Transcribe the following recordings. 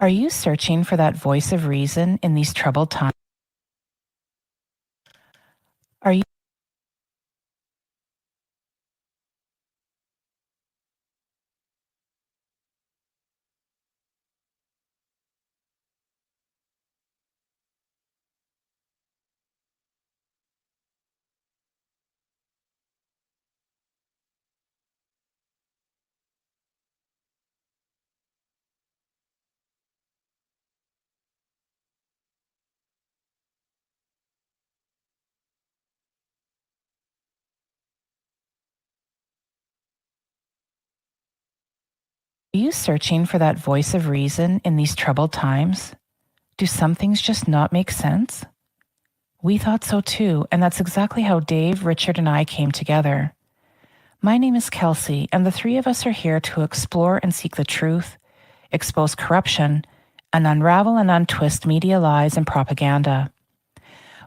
Are you searching for that voice of reason in these troubled times? Are you searching for that voice of reason in these troubled times? Do some things just not make sense? We thought so too, and that's exactly how Dave, Richard, and I came together. My name is Kelsey, and the three of us are here to explore and seek the truth, expose corruption, and unravel and untwist media lies and propaganda.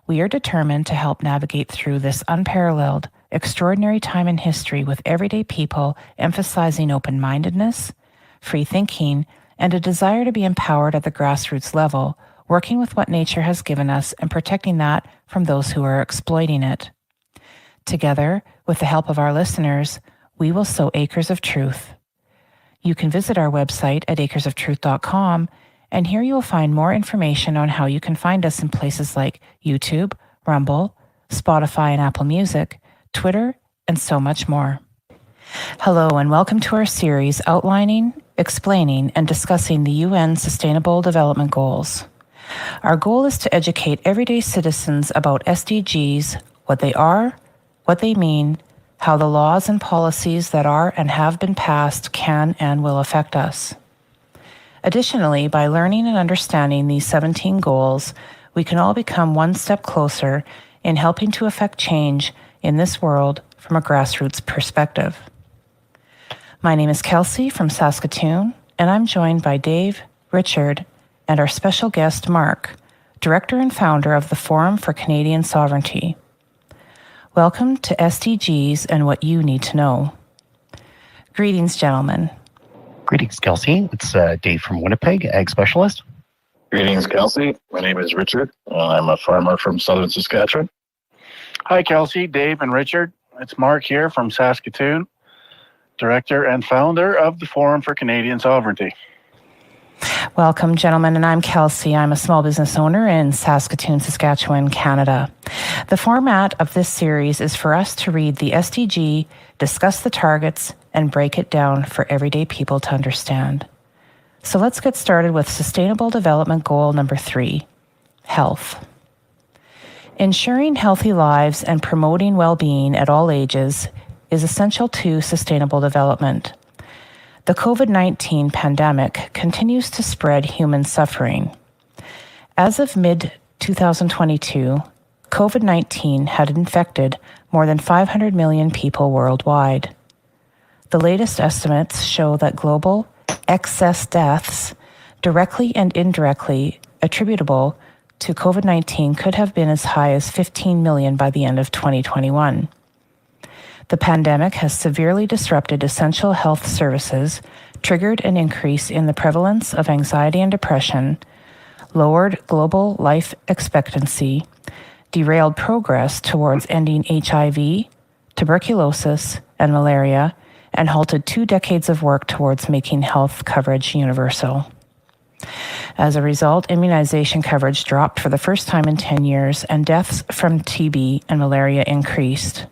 We are determined to help navigate through this unparalleled, extraordinary time in history with everyday people emphasizing open-mindedness, free thinking, and a desire to be empowered at the grassroots level, working with what nature has given us and protecting that from those who are exploiting it. Together, with the help of our listeners, we will sow acres of truth. You can visit our website at acresoftruth.com, and here you will find more information on how you can find us in places like YouTube, Rumble, Spotify and Apple Music, Twitter, and so much more. Hello, and welcome to our series outlining, explaining, and discussing the UN Sustainable Development Goals. Our goal is to educate everyday citizens about SDGs, what they are, what they mean, how the laws and policies that are and have been passed can and will affect us. Additionally, by learning and understanding these 17 goals, we can all become one step closer in helping to affect change in this world from a grassroots perspective. My name is Kelsey from Saskatoon, and I'm joined by Dave, Richard, and our special guest, Mark, Director and Founder of the Forum for Canadian Sovereignty. Welcome to SDGs and What You Need to Know. Greetings, gentlemen. Greetings, Kelsey. It's Dave from Winnipeg, Ag Specialist. Greetings, Kelsey. My name is Richard. I'm a farmer from southern Saskatchewan. Hi, Kelsey, Dave, and Richard. It's Mark here from Saskatoon, Director and Founder of the Forum for Canadian Sovereignty. Welcome, gentlemen, and I'm Kelsey. I'm a small business owner in Saskatoon, Saskatchewan, Canada. The format of this series is for us to read the SDG, discuss the targets, and break it down for everyday people to understand. So let's get started with Sustainable Development Goal number 3, health. Ensuring healthy lives and promoting well-being at all ages is essential to sustainable development. The COVID-19 pandemic continues to spread human suffering. As of mid-2022, COVID-19 had infected more than 500 million people worldwide. The latest estimates show that global excess deaths, directly and indirectly attributable to COVID-19, could have been as high as 15 million by the end of 2021. The pandemic has severely disrupted essential health services, triggered an increase in the prevalence of anxiety and depression, lowered global life expectancy, derailed progress towards ending HIV, tuberculosis, and malaria, and halted 2 decades of work towards making health coverage universal. As a result, immunization coverage dropped for the first time in 10 years, and deaths from TB and malaria increased.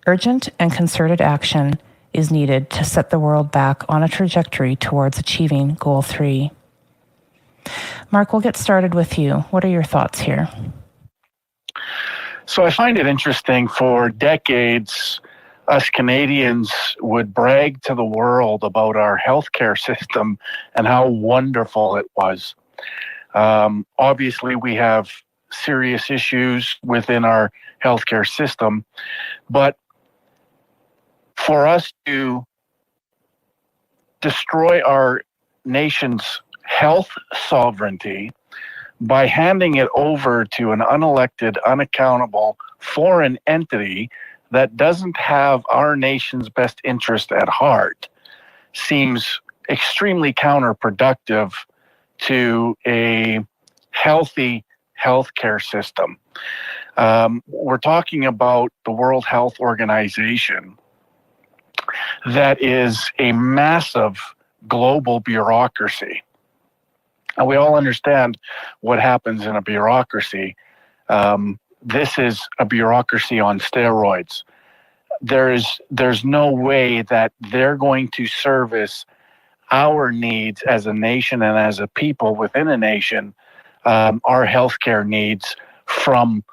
Urgent and concerted action is needed to set the world back on a trajectory towards achieving Goal 3. Mark, we'll get started with you. What are your thoughts here? So I find it interesting, for decades, us Canadians would brag to the world about our healthcare system and how wonderful it was. Obviously, we have serious issues within our healthcare system, but for us to destroy our nation's health sovereignty by handing it over to an unelected, unaccountable foreign entity that doesn't have our nation's best interest at heart seems extremely counterproductive to a healthy healthcare system. We're talking about the World Health Organization, that is a massive global bureaucracy. And we all understand what happens in a bureaucracy. This is a bureaucracy on steroids. There's no way that they're going to service our needs as a nation and as a people within a nation, our healthcare needs from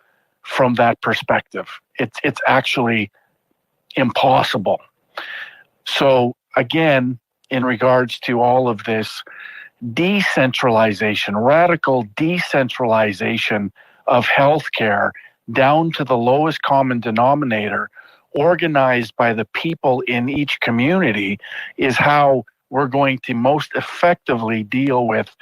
that perspective. It's actually impossible. So again, in regards to all of this decentralization, radical decentralization of healthcare down to the lowest common denominator, organized by the people in each community, is how we're going to most effectively deal with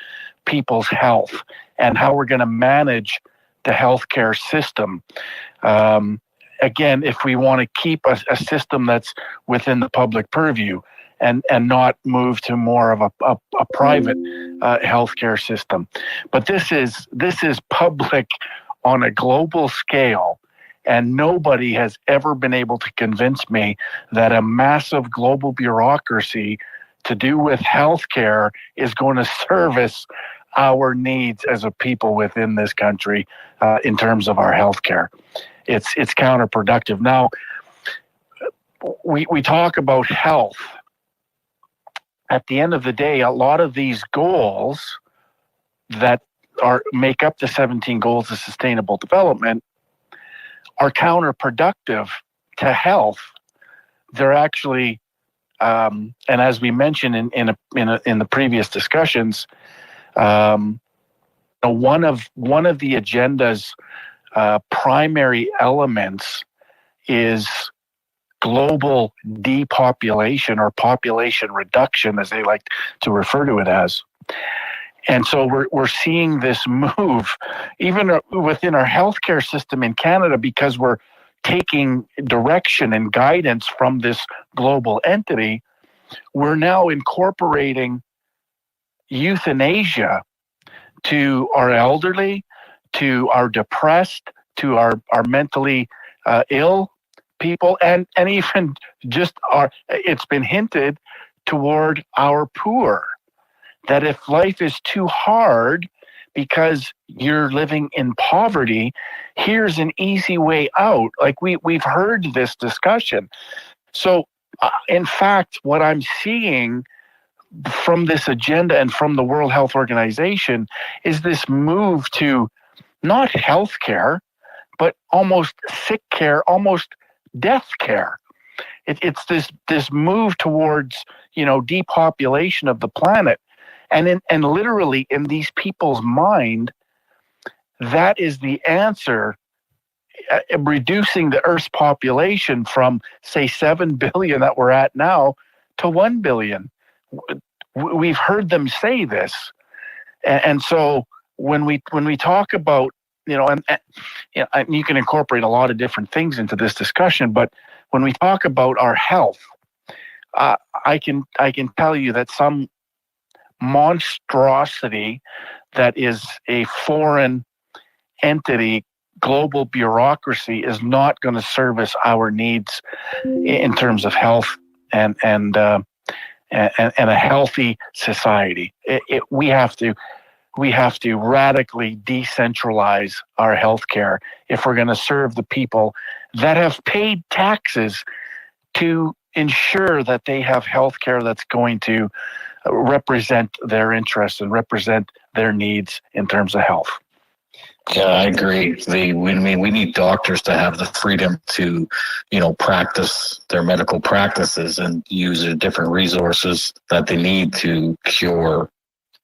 people's health and how we're going to manage the healthcare system. Again, if we want to keep a system that's within the public purview and not move to more of a private healthcare system. But this is public on a global scale, and nobody has ever been able to convince me that a massive global bureaucracy to do with healthcare is going to service our needs as a people within this country in terms of our healthcare. It's counterproductive. Now, we talk about health. At the end of the day, a lot of these goals that make up the 17 goals of sustainable development are counterproductive to health. They're actually, and as we mentioned in the previous discussions, one of the agenda's primary elements is global depopulation, or population reduction, as they like to refer to it as. And so we're seeing this move, even within our healthcare system in Canada, because we're taking direction and guidance from this global entity. We're now incorporating euthanasia to our elderly, to our depressed, to our mentally ill people, and even just it's been hinted toward our poor, that if life is too hard because you're living in poverty, here's an easy way out. Like we've heard this discussion. So in fact, what I'm seeing from this agenda and from the World Health Organization is this move to not healthcare, but almost sick care, almost death care. It's this move towards, depopulation of the planet. And literally in these people's mind, that is the answer, reducing the Earth's population from, say, 7 billion that we're at now to 1 billion. We've heard them say this. And so when we talk about, and you can incorporate a lot of different things into this discussion, but when we talk about our health, I can tell you that some monstrosity that is a foreign entity, global bureaucracy, is not going to service our needs in terms of health and a healthy society. We have to radically decentralize our healthcare if we're going to serve the people that have paid taxes to ensure that they have healthcare that's going to represent their interests and represent their needs in terms of health. Yeah, I agree. We need doctors to have the freedom to, practice their medical practices and use the different resources that they need to cure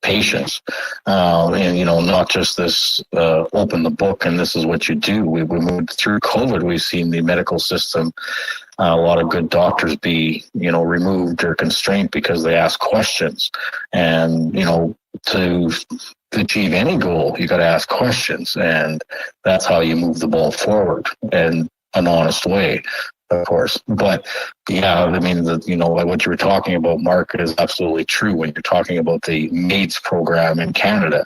patients. Not just this open the book and this is what you do. We moved through COVID. We've seen the medical system, a lot of good doctors be, removed or constrained because they ask questions. And, to achieve any goal, you got to ask questions, and that's how you move the ball forward in an honest way. of course. But yeah, I mean, like what you were talking about, Mark, is absolutely true when you're talking about the MAIDS program in Canada,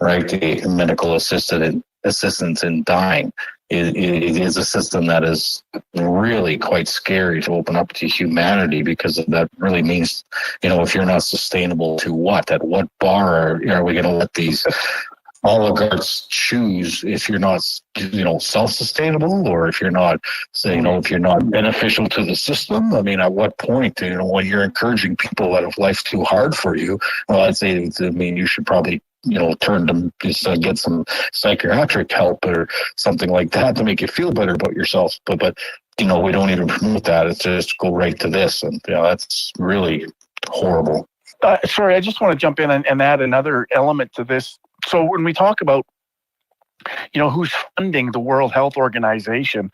right? The medical assistance in dying. It is a system that is really quite scary to open up to humanity, because that really means, if you're not sustainable to what? At what bar are we going to let these oligarchs choose if you're not, self-sustainable, or if you're not, if you're not beneficial to the system? I mean, at what point, when you're encouraging people that if life's too hard for you, well, I'd say, you should probably turn to get some psychiatric help or something like that to make you feel better about yourself. But we don't even promote that. It's just go right to this, and that's really horrible. Sorry, I just want to jump in and add another element to this. So when we talk about, who's funding the World Health Organization,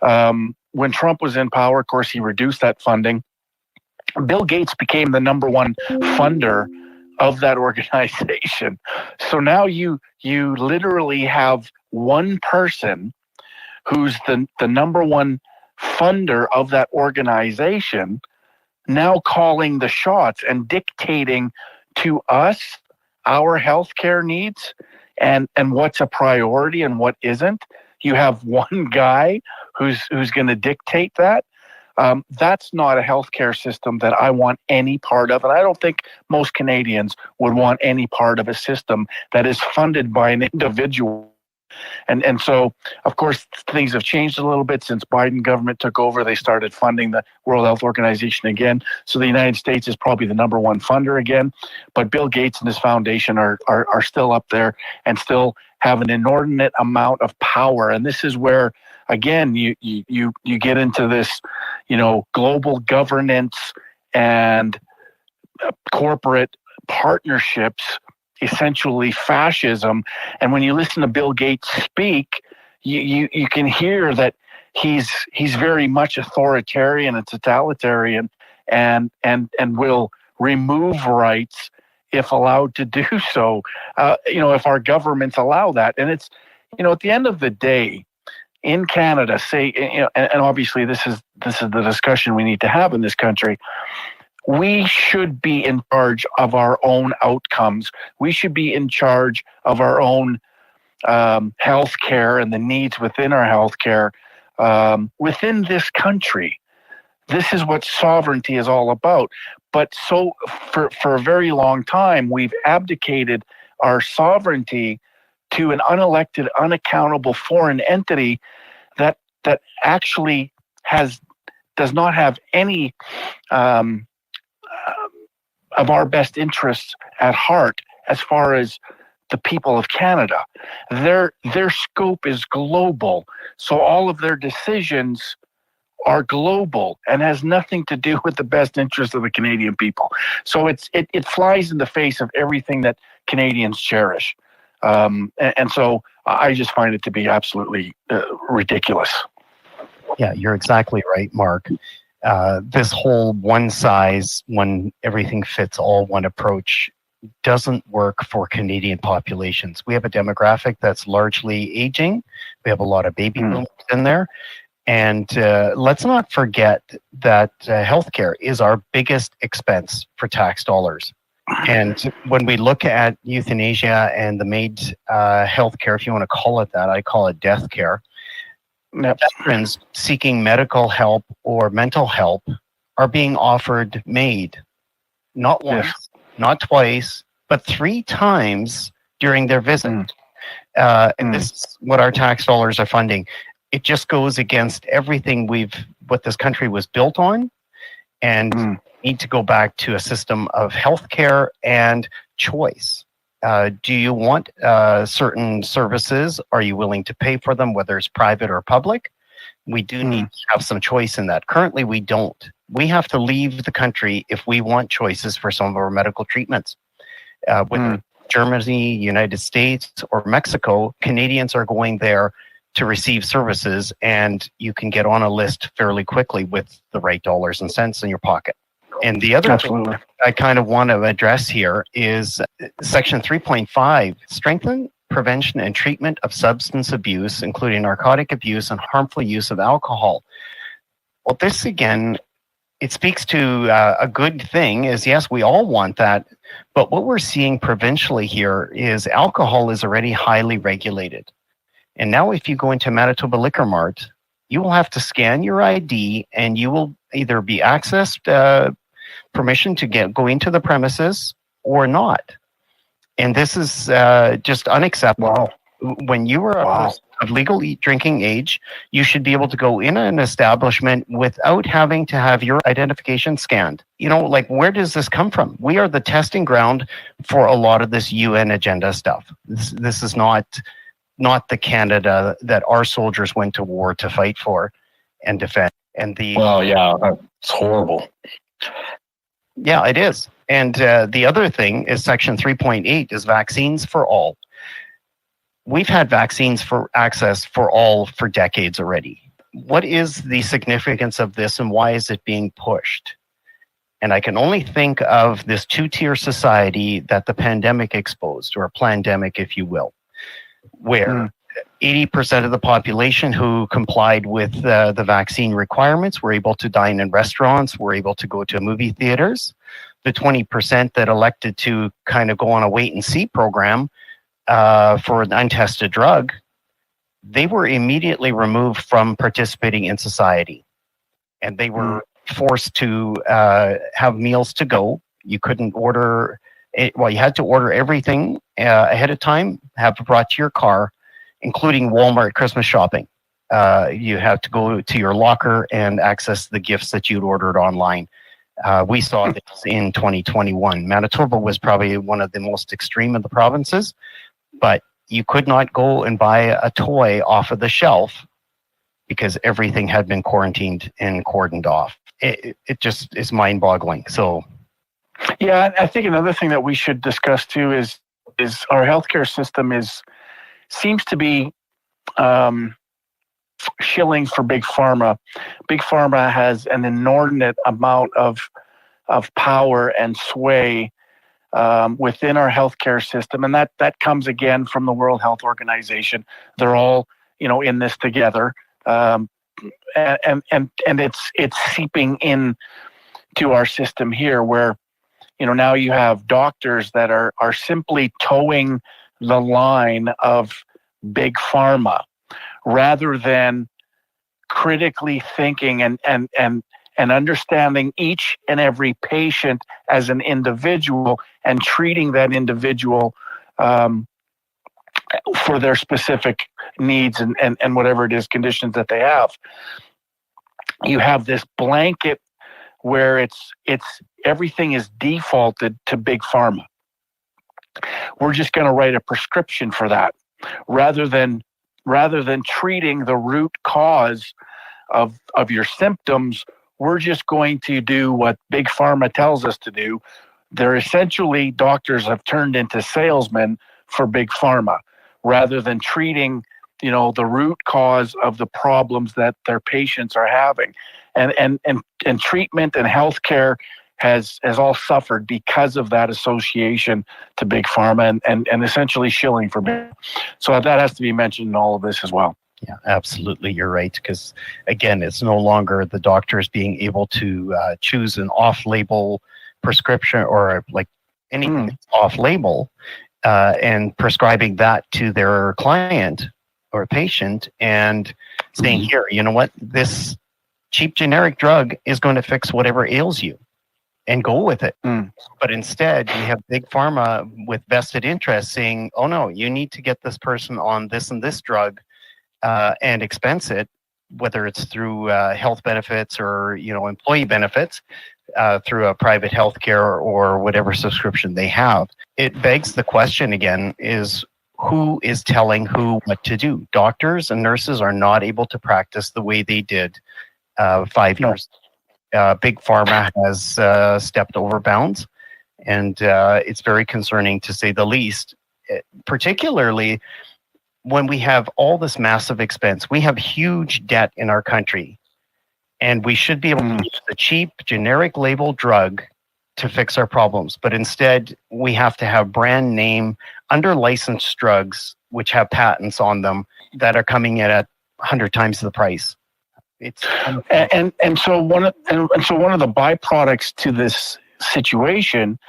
when Trump was in power, of course, he reduced that funding. Bill Gates became the number one funder of that organization. So now you literally have one person who's the number one funder of that organization now calling the shots and dictating to us our healthcare needs and what's a priority and what isn't. You have one guy who's going to dictate that. That's not a healthcare system that I want any part of. And I don't think most Canadians would want any part of a system that is funded by an individual. And so, of course, things have changed a little bit since Biden government took over. They started funding the World Health Organization again. So the United States is probably the number one funder again. But Bill Gates and his foundation are still up there and still have an inordinate amount of power. And this is where, again, you get into this, global governance and corporate partnerships, essentially fascism. And when you listen to Bill Gates speak, you can hear that he's very much authoritarian and totalitarian, and will remove rights if allowed to do so. If our governments allow that. And it's, at the end of the day, in Canada, and obviously this is the discussion we need to have in this country. We should be in charge of our own outcomes. We should be in charge of our own health care and the needs within our health care within this country. This is what sovereignty is all about. But so for a very long time, we've abdicated our sovereignty to an unelected, unaccountable foreign entity that actually does not have any of our best interests at heart as far as the people of Canada. Their scope is global, so all of their decisions are global and has nothing to do with the best interest of the Canadian people. So it flies in the face of everything that Canadians cherish. And so I just find it to be absolutely ridiculous. Yeah, you're exactly right, Mark. This whole one size, everything fits all one approach doesn't work for Canadian populations. We have a demographic that's largely aging. We have a lot of baby boomers in there. And let's not forget that healthcare is our biggest expense for tax dollars. And when we look at euthanasia and the MAID healthcare, if you want to call it that, I call it death care. Veterans seeking medical help or mental help are being offered MAID, not once, not twice, but 3 times during their visit. And this is what our tax dollars are funding. It just goes against everything what this country was built on, and need to go back to a system of healthcare and choice. Do you want certain services? Are you willing to pay for them, whether it's private or public? We do need to have some choice in that. Currently, we don't. We have to leave the country if we want choices for some of our medical treatments. Whether Germany, United States, or Mexico, Canadians are going there to receive services, and you can get on a list fairly quickly with the right dollars and cents in your pocket. And the other thing I kind of want to address here is Section 3.5, strengthen prevention and treatment of substance abuse, including narcotic abuse and harmful use of alcohol. Well, this again, it speaks to a good thing is, yes, we all want that. But what we're seeing provincially here is alcohol is already highly regulated. And now if you go into Manitoba Liquor Mart, you will have to scan your ID and you will either be accessed permission to go into the premises or not. And this is just unacceptable. Wow. When you are a person of legal drinking age, you should be able to go in an establishment without having to have your identification scanned. You know, like, where does this come from? We are the testing ground for a lot of this UN agenda stuff. This is not the Canada that our soldiers went to war to fight for and defend. And it's horrible. Yeah, it is. And the other thing is Section 3.8 is vaccines for all. We've had vaccines for access for all for decades already. What is the significance of this and why is it being pushed? And I can only think of this two-tier society that the pandemic exposed, or a plandemic, if you will, where 80% of the population who complied with the vaccine requirements were able to dine in restaurants, were able to go to movie theaters. The 20% that elected to kind of go on a wait-and-see program for an untested drug, they were immediately removed from participating in society. And they were forced to have meals to go. You couldn't order, you had to order everything ahead of time, have it brought to your car, including Walmart Christmas shopping. You had to go to your locker and access the gifts that you'd ordered online. We saw this in 2021. Manitoba was probably one of the most extreme of the provinces, but you could not go and buy a toy off of the shelf because everything had been quarantined and cordoned off. It just is mind-boggling. So, yeah, I think another thing that we should discuss too is our healthcare system seems to be shilling for big pharma. Big pharma has an inordinate amount of power and sway within our healthcare system, and that comes again from the World Health Organization. They're all in this together, and it's seeping in to our system here, where now you have doctors that are simply towing the line of big pharma rather than critically thinking and understanding each and every patient as an individual and treating that individual for their specific needs and whatever it is, conditions that they have. You have this blanket where it's everything is defaulted to big pharma. We're just going to write a prescription for that rather than treating the root cause of your symptoms. We're just going to do what big pharma tells us to do. They're essentially, doctors have turned into salesmen for big pharma rather than treating the root cause of the problems that their patients are having. And treatment and healthcare has all suffered because of that association to big pharma and essentially shilling for big. So that has to be mentioned in all of this as well. Yeah, absolutely. You're right. Because again, it's no longer the doctors being able to choose an off-label prescription or like anything off-label and prescribing that to their client or patient and saying, here, you know what, this cheap generic drug is going to fix whatever ails you, and go with it. But instead, we have big pharma with vested interests saying, oh no, you need to get this person on this and this drug and expense it, whether it's through health benefits or employee benefits, through a private healthcare or whatever subscription they have. It begs the question again, is who is telling who what to do? Doctors and nurses are not able to practice the way they did 5 years. Big pharma has stepped over bounds, and it's very concerning to say the least, particularly when we have all this massive expense. We have huge debt in our country, and we should be able to use the cheap generic label drug to fix our problems. But instead, we have to have brand name under licensed drugs, which have patents on them that are coming in at 100 times the price. It's and so one of the byproducts to this situation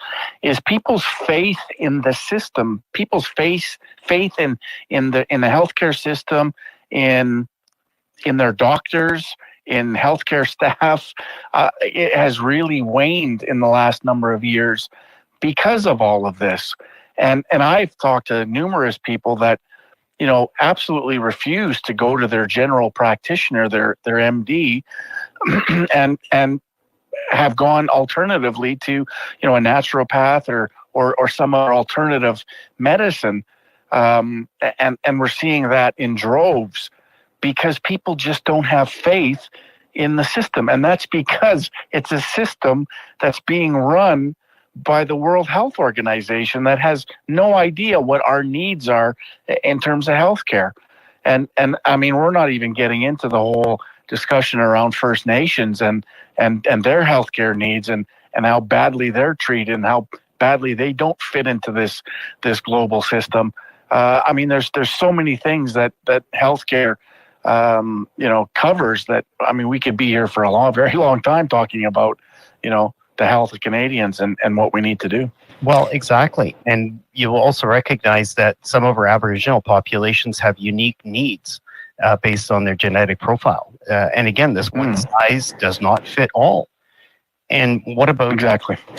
is people's faith in the system, people's faith in the healthcare system, in their doctors, in healthcare staff. It has really waned in the last number of years because of all of this. And I've talked to numerous people that, absolutely refuse to go to their general practitioner, their MD, and have gone alternatively to, a naturopath or some other alternative medicine. And we're seeing that in droves because people just don't have faith in the system. And that's because it's a system that's being run by the World Health Organization that has no idea what our needs are in terms of healthcare. And I mean, we're not even getting into the whole discussion around First Nations and their healthcare needs and how badly they're treated and how badly they don't fit into this global system. I mean, there's so many things that healthcare covers that. I mean, we could be here for a very long time talking about, the health of Canadians and what we need to do. Well, exactly. And you will also recognize that some of our Aboriginal populations have unique needs based on their genetic profile. And again, this one size does not fit all. And what about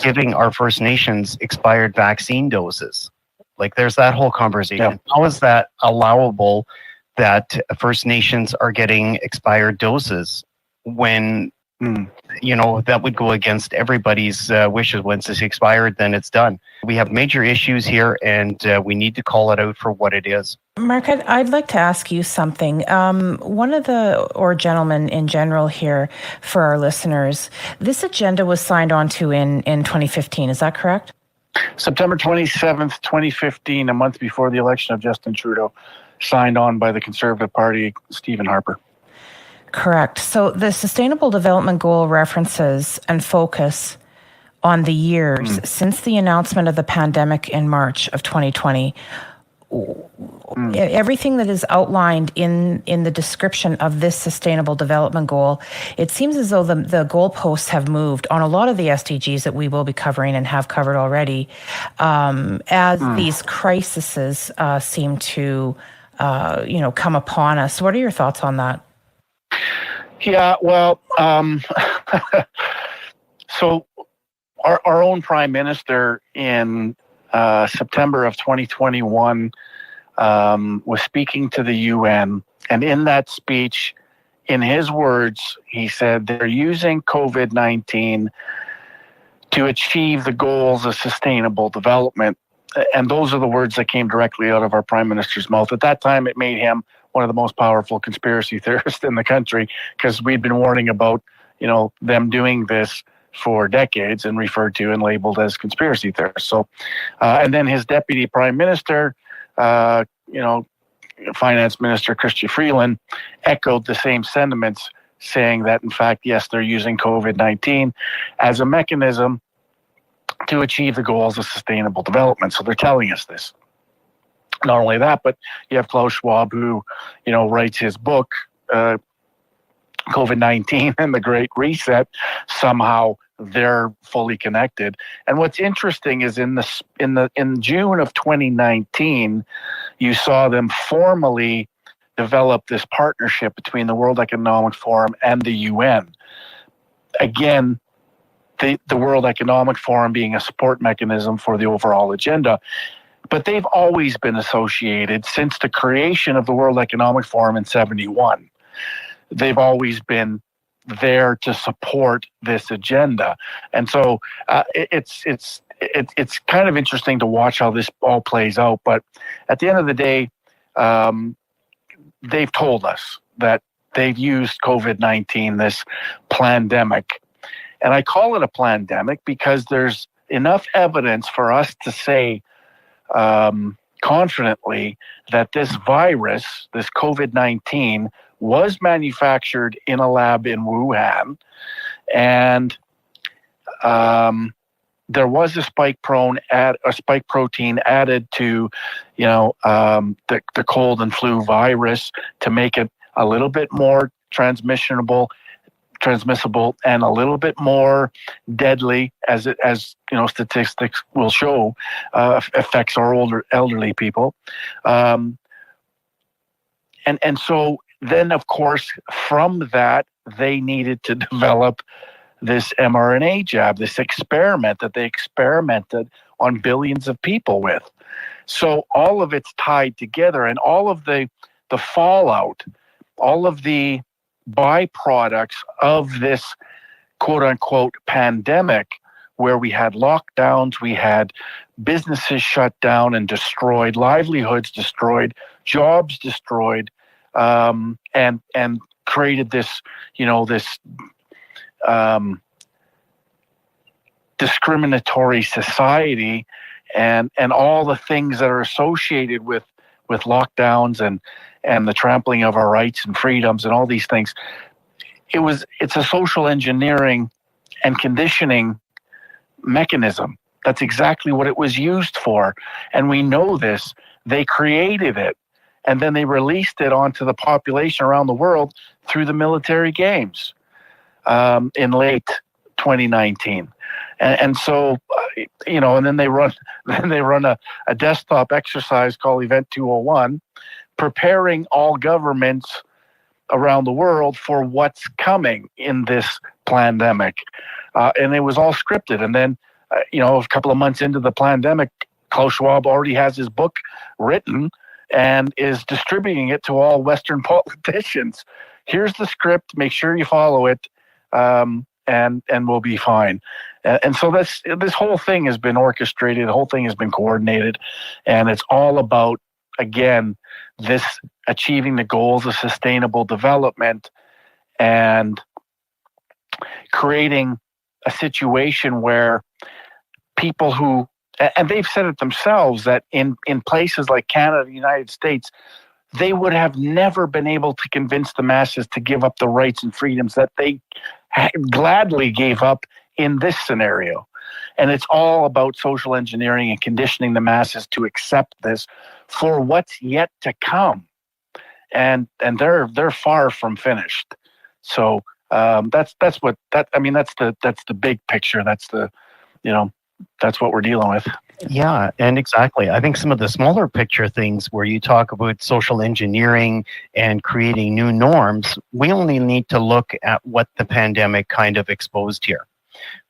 giving our First Nations expired vaccine doses? Like, there's that whole conversation. Yeah. How is that allowable that First Nations are getting expired doses when that would go against everybody's wishes? Once it's expired, then it's done. We have major issues here, and we need to call it out for what it is. Mark, I'd like to ask you something. Or gentlemen in general here, for our listeners, this agenda was signed onto in 2015. Is that correct? September 27th, 2015, a month before the election of Justin Trudeau, signed on by the Conservative Party, Stephen Harper. Correct. So the Sustainable Development Goal references and focus on the years since the announcement of the pandemic in March of 2020. Everything that is outlined in the description of this Sustainable Development Goal, it seems as though the goalposts have moved on a lot of the SDGs that we will be covering and have covered already, as these crises seem to come upon us. What are your thoughts on that? Yeah, well, so our own Prime Minister in September of 2021 was speaking to the UN, and in that speech, in his words, he said they're using COVID-19 to achieve the goals of sustainable development. And those are the words that came directly out of our Prime Minister's mouth. At that time, it made him one of the most powerful conspiracy theorists in the country, because we'd been warning about, them doing this for decades and referred to and labeled as conspiracy theorists. So, and then his deputy prime minister, finance minister Chrystia Freeland, echoed the same sentiments, saying that in fact, yes, they're using COVID-19 as a mechanism to achieve the goals of sustainable development. So they're telling us this. Not only that, but you have Klaus Schwab, who, writes his book, COVID-19 and the Great Reset. Somehow they're fully connected. And what's interesting is in June of 2019, you saw them formally develop this partnership between the World Economic Forum and the UN. Again, the World Economic Forum being a support mechanism for the overall agenda. But they've always been associated since the creation of the World Economic Forum in 1971. They've always been there to support this agenda. And so it's kind of interesting to watch how this all plays out. But at the end of the day, they've told us that they've used COVID-19, this pandemic. And I call it a pandemic because there's enough evidence for us to say confidently that this virus, this COVID-19, was manufactured in a lab in Wuhan, and there was a spike protein added to, the cold and flu virus to make it a little bit more transmissible, and a little bit more deadly, as statistics will show, affects our elderly people. And so then, of course, from that, they needed to develop this mRNA jab, this experiment that they experimented on billions of people with. So all of it's tied together, and all of the fallout, all of the byproducts of this quote unquote pandemic, where we had lockdowns, we had businesses shut down and destroyed, livelihoods destroyed, jobs destroyed, and created this, this discriminatory society, and all the things that are associated with lockdowns and the trampling of our rights and freedoms and all these things. It's a social engineering and conditioning mechanism. That's exactly what it was used for. And we know this. They created it, and then they released it onto the population around the world through the military games in late 2019. And so, and then they run a desktop exercise called Event 201, preparing all governments around the world for what's coming in this pandemic. And it was all scripted. And then, a couple of months into the pandemic, Klaus Schwab already has his book written and is distributing it to all Western politicians. Here's the script. Make sure you follow it, and we'll be fine. And so this whole thing has been orchestrated. The whole thing has been coordinated, and it's all about, again, this achieving the goals of sustainable development and creating a situation where people who, and they've said it themselves, that in places like Canada, the United States, they would have never been able to convince the masses to give up the rights and freedoms that they gladly gave up in this scenario. And it's all about social engineering and conditioning the masses to accept this for what's yet to come. And they're far from finished. So that's the big picture. That's what we're dealing with. Yeah, and exactly. I think some of the smaller picture things where you talk about social engineering and creating new norms, we only need to look at what the pandemic kind of exposed here.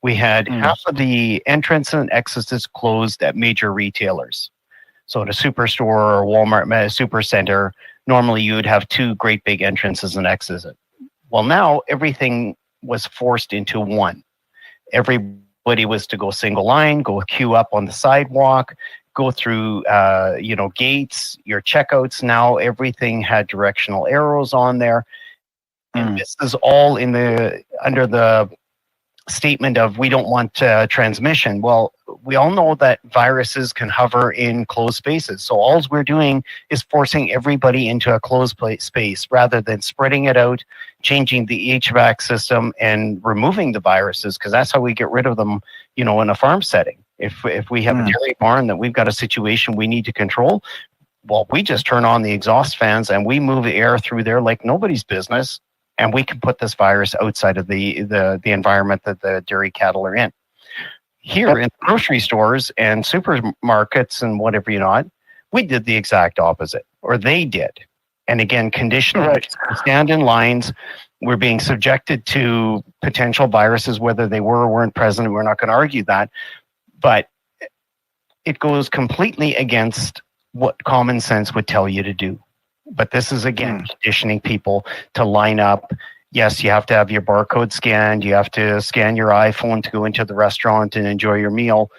We had half of the entrance and exits closed at major retailers. So at a superstore or Walmart supercenter, normally you would have two great big entrances and exits. Well, now everything was forced into one. Everybody was to go single line, go queue up on the sidewalk, go through, gates, your checkouts. Now everything had directional arrows on there. And this is all under the statement of we don't want transmission. Well, we all know that viruses can hover in closed spaces. So all we're doing is forcing everybody into a closed space rather than spreading it out, changing the HVAC system and removing the viruses, because that's how we get rid of them, in a farm setting. If we have a dairy barn that we've got a situation we need to control, well, we just turn on the exhaust fans and we move air through there like nobody's business. And we can put this virus outside of the environment that the dairy cattle are in. Here in grocery stores and supermarkets and whatever we did the exact opposite, or they did. And again, conditioning, stand in lines. We're being subjected to potential viruses, whether they were or weren't present. We're not going to argue that. But it goes completely against what common sense would tell you to do. But this is, again, conditioning people to line up. Yes, you have to have your barcode scanned. You have to scan your iPhone to go into the restaurant and enjoy your meal,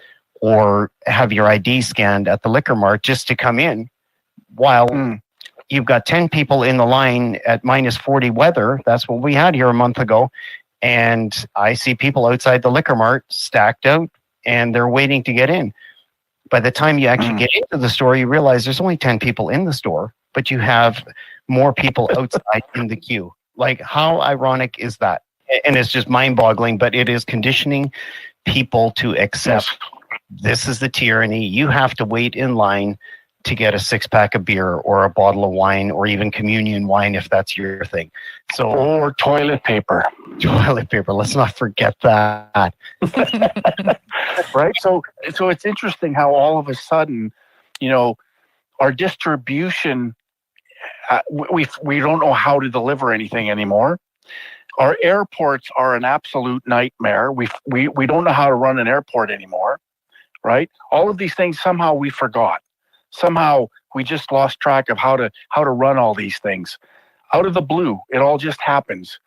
or have your ID scanned at the liquor mart just to come in. While you've got 10 people in the line at minus 40 weather. That's what we had here a month ago. And I see people outside the liquor mart stacked out, and they're waiting to get in. By the time you actually get into the store, you realize there's only 10 people in the store, but you have more people outside in the queue. Like, how ironic is that? And it's just mind-boggling, but it is conditioning people to accept this is the tyranny. You have to wait in line to get a 6-pack of beer or a bottle of wine or even communion wine if that's your thing. So, or toilet paper. Toilet paper. Let's not forget that. Right. So it's interesting how all of a sudden, our distribution, we don't know how to deliver anything anymore. Our airports are an absolute nightmare. We don't know how to run an airport anymore. Right. All of these things somehow we forgot. Somehow we just lost track of how to run all these things. Out of the blue, it all just happens.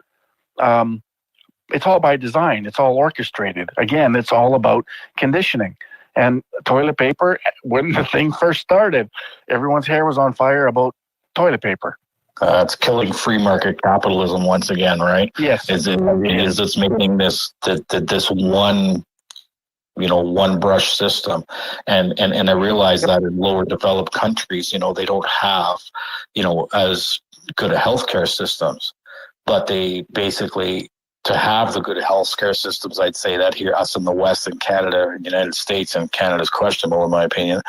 It's all by design. It's all orchestrated. Again, it's all about conditioning. And toilet paper, when the thing first started, everyone's hair was on fire about toilet paper. It's killing free market capitalism once again, right? Yes. Is it's making this one, one brush system, and I realize that in lower developed countries, they don't have, as good healthcare systems, but they basically, to have the good healthcare systems, I'd say that here, us in the West and Canada, United States, and Canada's questionable in my opinion,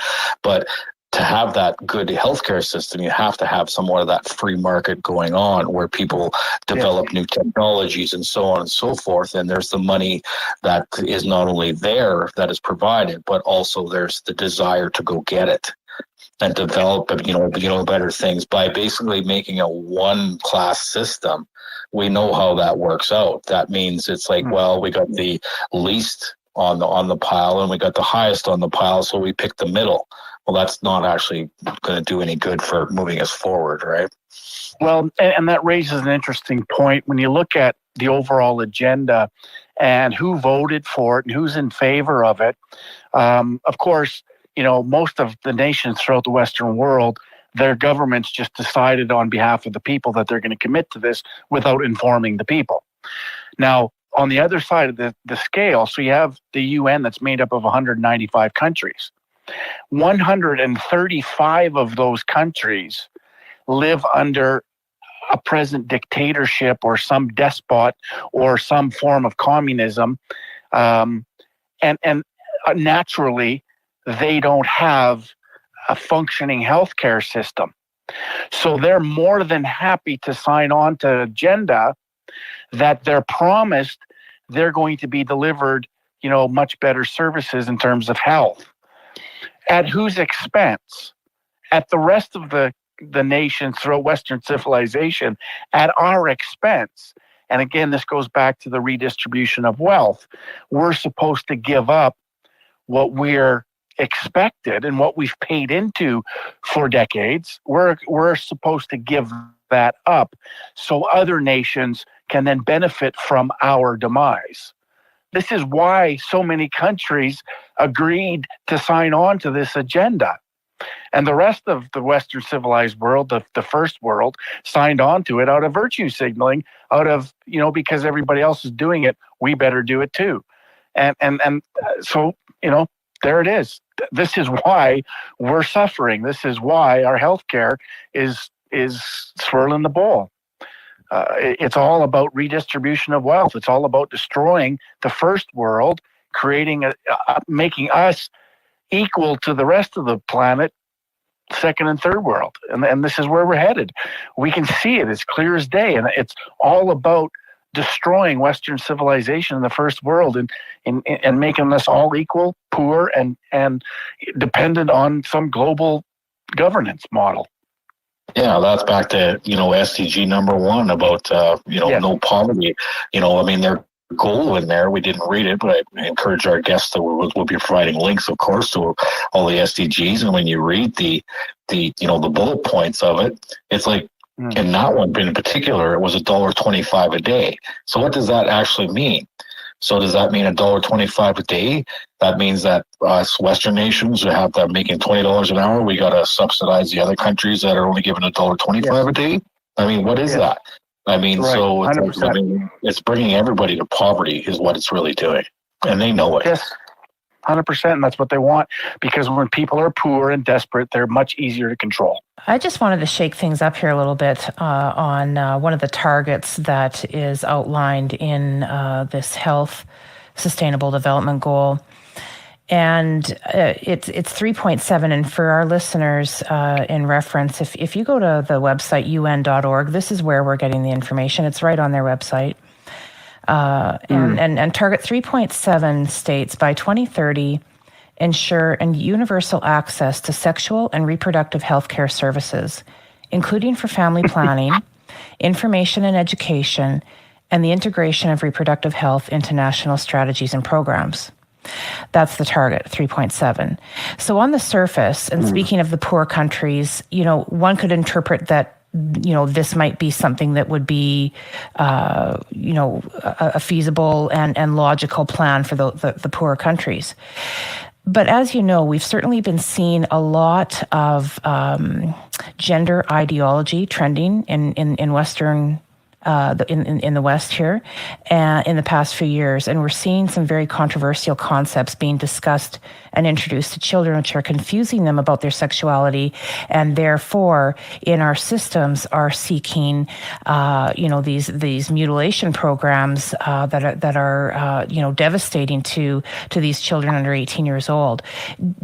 but to have that good healthcare system, you have to have somewhat of that free market going on where people develop new technologies and so on and so forth. And there's the money that is not only there that is provided, but also there's the desire to go get it and develop, better things by basically making a one-class system. We know how that works out. That means it's like, well, we got the least on the pile and we got the highest on the pile, so we pick the middle. Well, that's not actually going to do any good for moving us forward, right? Well, and that raises an interesting point. When you look at the overall agenda and who voted for it and who's in favor of it, of course, most of the nations throughout the Western world, their governments just decided on behalf of the people that they're going to commit to this without informing the people. Now, on the other side of the scale, so you have the UN that's made up of 195 countries. 135 of those countries live under a present dictatorship or some despot or some form of communism. And naturally, they don't have a functioning healthcare system. So they're more than happy to sign on to an agenda that they're promised they're going to be delivered, much better services in terms of health. At whose expense? At the rest of the nations throughout Western civilization, at our expense. And again, this goes back to the redistribution of wealth. We're supposed to give up what we're expected and what we've paid into for decades. We're supposed to give that up so other nations can then benefit from our demise. This is why so many countries agreed to sign on to this agenda. And the rest of the Western civilized world, the first world, signed on to it out of virtue signaling, out of, because everybody else is doing it, we better do it too. And so, there it is. This is why we're suffering. This is why our healthcare is swirling the bowl. It's all about redistribution of wealth. It's all about destroying the first world, creating making us equal to the rest of the planet, second and third world. And this is where we're headed. We can see it as clear as day. And it's all about destroying Western civilization in the first world and making us all equal, poor, and dependent on some global governance model. Yeah, that's back to, SDG number 1 about, no poverty. Their goal in there, we didn't read it, but I encourage our guests that we'll be providing links, of course, to all the SDGs. And when you read the bullet points of it, it's like, in that one in particular, it was $1.25 a day. So what does that actually mean? So does that mean $1.25 a day? That means that us Western nations who have that making $20 an hour, we got to subsidize the other countries that are only giving $1.25 a day. I mean, what is that? I mean, right. So it's bringing everybody to poverty is what it's really doing, and they know it. Yes, 100%, and that's what they want, because when people are poor and desperate, they're much easier to control. I just wanted to shake things up here a little bit on one of the targets that is outlined in this health sustainable development goal. And it's 3.7. And for our listeners, in reference, if you go to the website un.org, this is where we're getting the information. It's right on their website. And Target 3.7 states by 2030, ensure and universal access to sexual and reproductive health care services, including for family planning, information and education, and the integration of reproductive health into national strategies and programs. That's the target, 3.7. So on the surface, and speaking of the poor countries, one could interpret that, this might be something that would be, a feasible and logical plan for the poorer countries. But as you know, we've certainly been seeing a lot of gender ideology trending in Western in the West here in the past few years. And we're seeing some very controversial concepts being discussed and introduced to children, which are confusing them about their sexuality, and therefore in our systems are seeking, these mutilation programs that are devastating to these children under 18 years old.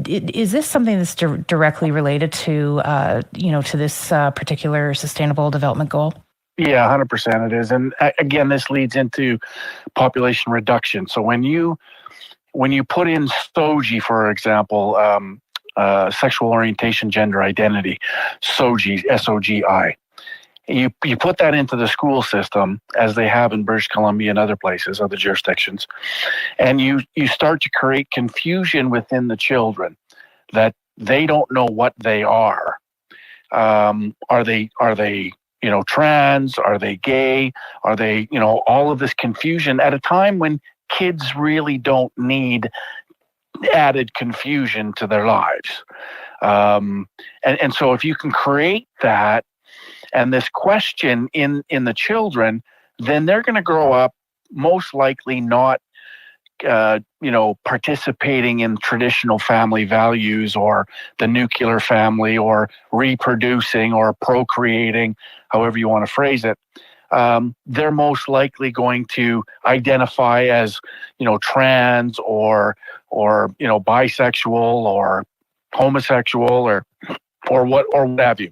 Is this something that's directly related to to this particular sustainable development goal? Yeah, 100% it is. And again, this leads into population reduction. So when you put in SOGI, for example, sexual orientation, gender identity, SOGI, SOGI, you put that into the school system, as they have in British Columbia and other places, other jurisdictions, and you start to create confusion within the children that they don't know what they are. Are they trans? Are they gay? Are they, all of this confusion at a time when kids really don't need added confusion to their lives. And so if you can create that and this question in the children, then they're going to grow up most likely not participating in traditional family values or the nuclear family or reproducing or procreating, however you want to phrase it. They're most likely going to identify as, trans or bisexual or homosexual or what have you.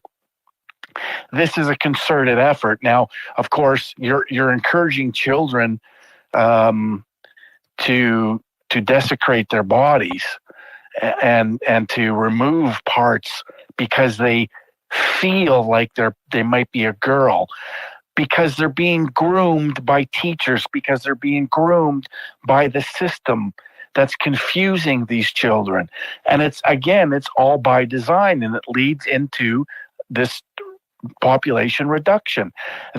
This is a concerted effort. Now, of course, you're encouraging children to desecrate their bodies and to remove parts because they feel like they might be a girl, because they're being groomed by teachers, because they're being groomed by the system that's confusing these children. And it's all by design, and it leads into this population reduction.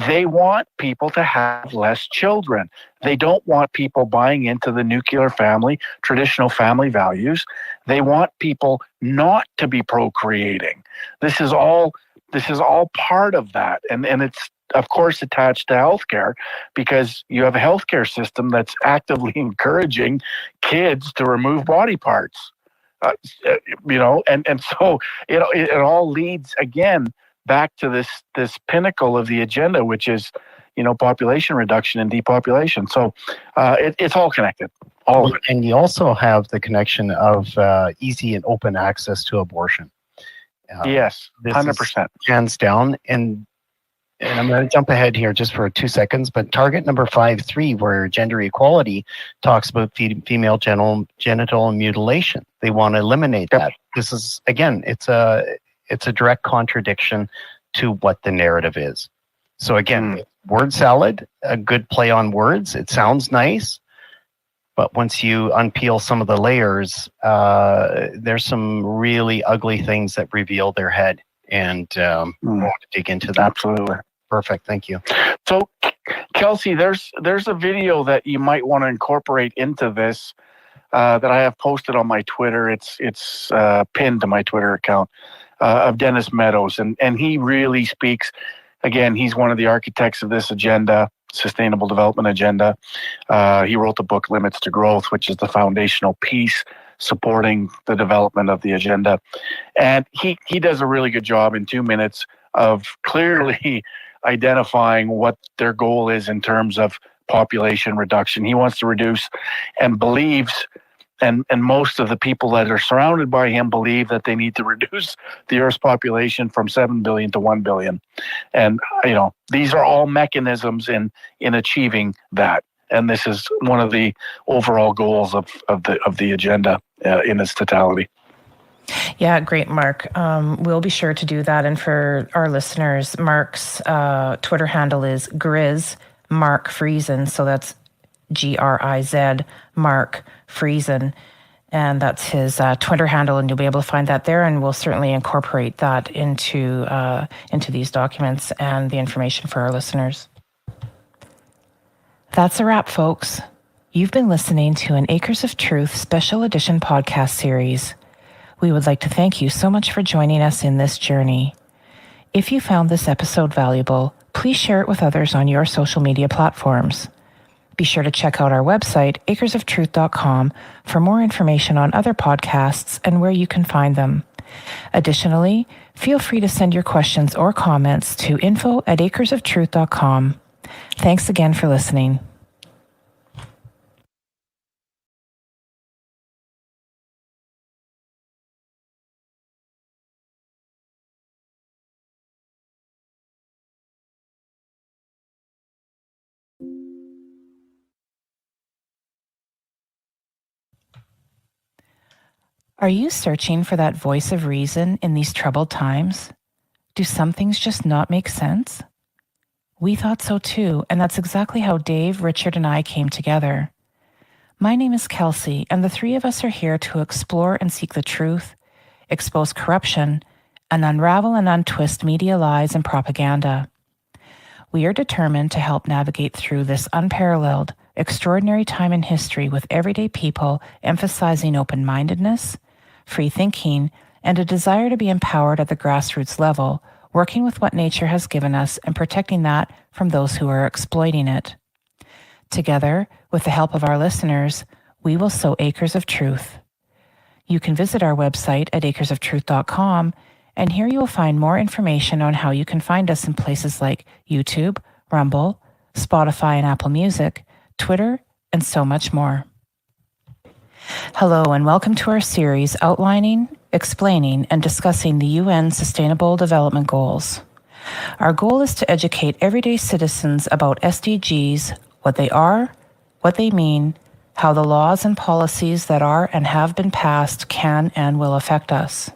They want people to have less children. They don't want people buying into the nuclear family, traditional family values. They want people not to be procreating. This is all part of that. And it's of course attached to healthcare, because you have a healthcare system that's actively encouraging kids to remove body parts. And so it all leads again back to this pinnacle of the agenda, which is, population reduction and depopulation. So it's all connected, all of it. And you also have the connection of easy and open access to abortion. Yes, 100%. Hands down. And I'm going to jump ahead here just for 2 seconds, but target number 5.3, where gender equality talks about female genital mutilation. They want to eliminate that. This is, again, it's a direct contradiction to what the narrative is. So again, word salad, a good play on words. It sounds nice, but once you unpeel some of the layers, there's some really ugly things that reveal their head. And I want to dig into that. Absolutely. Perfect. Thank you. So, Kelsey, there's a video that you might want to incorporate into this that I have posted on my Twitter. It's pinned to my Twitter account. Of Dennis Meadows, and he really speaks. Again, he's one of the architects of this agenda, sustainable development agenda. He wrote the book Limits to Growth, which is the foundational piece supporting the development of the agenda. And he does a really good job in 2 minutes of clearly identifying what their goal is in terms of population reduction. He wants to reduce and believes And most of the people that are surrounded by him believe that they need to reduce the Earth's population from 7 billion to 1 billion. And, these are all mechanisms in achieving that. And this is one of the overall goals of the agenda in its totality. Yeah, great, Mark. We'll be sure to do that. And for our listeners, Mark's Twitter handle is Grizz Mark Friesen. So that's Griz Mark Friesen. And that's his Twitter handle, and you'll be able to find that there. And we'll certainly incorporate that into these documents and the information for our listeners. That's a wrap, folks. You've been listening to an Acres of Truth Special Edition podcast series. We would like to thank you so much for joining us in this journey. If you found this episode valuable, please share it with others on your social media platforms. Be sure to check out our website, acresoftruth.com, for more information on other podcasts and where you can find them. Additionally, feel free to send your questions or comments to info@acresoftruth.com. Thanks again for listening. Are you searching for that voice of reason in these troubled times? Do some things just not make sense? We thought so too, and that's exactly how Dave, Richard, and I came together. My name is Kelsey, and the three of us are here to explore and seek the truth, expose corruption, and unravel and untwist media lies and propaganda. We are determined to help navigate through this unparalleled, extraordinary time in history with everyday people emphasizing open-mindedness, free thinking, and a desire to be empowered at the grassroots level, working with what nature has given us and protecting that from those who are exploiting it. Together, with the help of our listeners, we will sow acres of truth. You can visit our website at acresoftruth.com, and here you will find more information on how you can find us in places like YouTube, Rumble, Spotify and Apple Music, Twitter, and so much more. Hello, and welcome to our series outlining, explaining, and discussing the UN Sustainable Development Goals. Our goal is to educate everyday citizens about SDGs, what they are, what they mean, how the laws and policies that are and have been passed can and will affect us.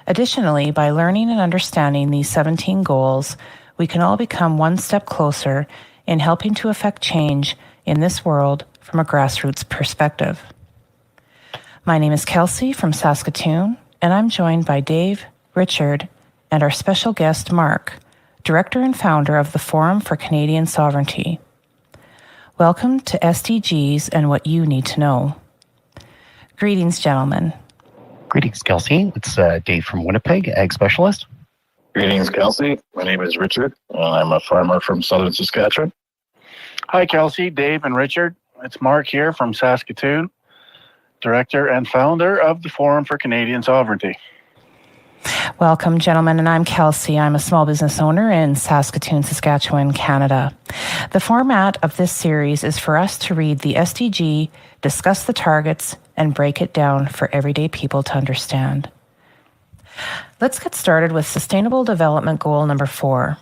Additionally, by learning and understanding these 17 goals, we can all become one step closer in helping to affect change in this world from a grassroots perspective. My name is Kelsey from Saskatoon, and I'm joined by Dave, Richard, and our special guest, Mark, Director and Founder of the Forum for Canadian Sovereignty. Welcome to SDGs and What You Need to Know. Greetings, gentlemen. Greetings, Kelsey. It's Dave from Winnipeg, Ag Specialist. Greetings, Kelsey. My name is Richard. I'm a farmer from southern Saskatchewan. Hi, Kelsey, Dave, and Richard. It's Mark here from Saskatoon, Director and Founder of the Forum for Canadian Sovereignty. Welcome, gentlemen, and I'm Kelsey. I'm a small business owner in Saskatoon, Saskatchewan, Canada. The format of this series is for us to read the SDG, discuss the targets, and break it down for everyday people to understand. Let's get started with Sustainable Development Goal number 4,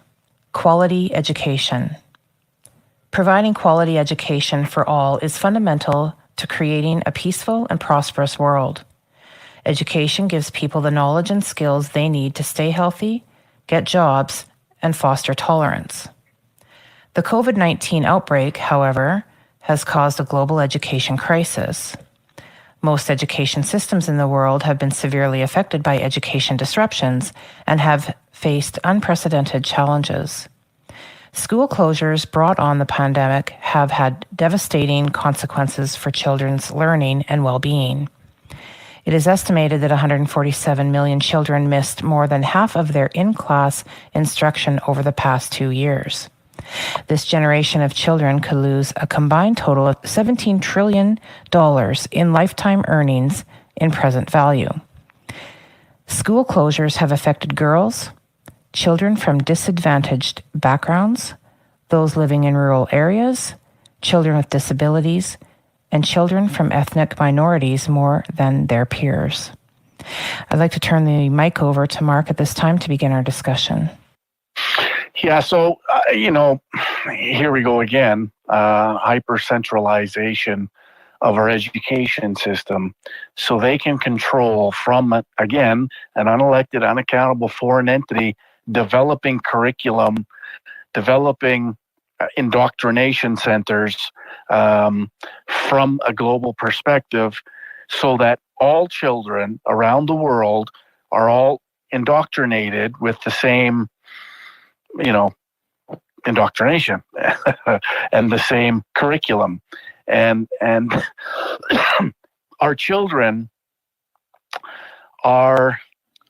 quality education. Providing quality education for all is fundamental to creating a peaceful and prosperous world. Education gives people the knowledge and skills they need to stay healthy, get jobs, and foster tolerance. The COVID-19 outbreak, however, has caused a global education crisis. Most education systems in the world have been severely affected by education disruptions and have faced unprecedented challenges. School closures brought on the pandemic have had devastating consequences for children's learning and well-being. It is estimated that 147 million children missed more than half of their in-class instruction over the past 2 years. This generation of children could lose a combined total of $17 trillion in lifetime earnings in present value. School closures have affected girls, children from disadvantaged backgrounds, those living in rural areas, children with disabilities, and children from ethnic minorities more than their peers. I'd like to turn the mic over to Mark at this time to begin our discussion. Yeah, so, here we go again, hyper-centralization of our education system so they can control from, again, an unelected, unaccountable foreign entity developing curriculum, developing indoctrination centers from a global perspective so that all children around the world are all indoctrinated with the same, indoctrination and the same curriculum. And our children are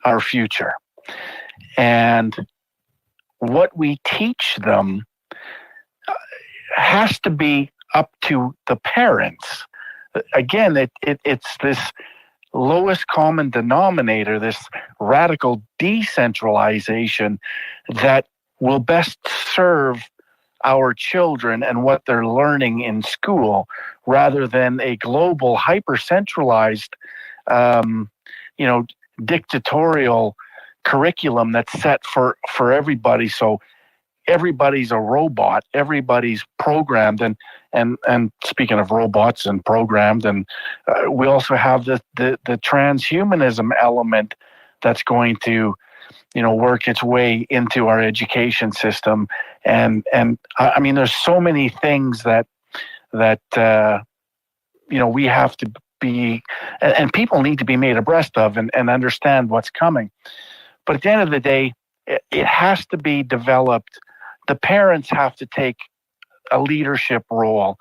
our future. And what we teach them has to be up to the parents. Again, it's this lowest common denominator, this radical decentralization that will best serve our children and what they're learning in school, rather than a global, hyper-centralized, dictatorial curriculum that's set for everybody. So everybody's a robot, everybody's programmed, and speaking of robots and programmed, and we also have the transhumanism element that's going to work its way into our education system. And I mean, there's so many things that we have to be, and people need to be made abreast of and understand what's coming. But at the end of the day, it has to be developed. The parents have to take a leadership role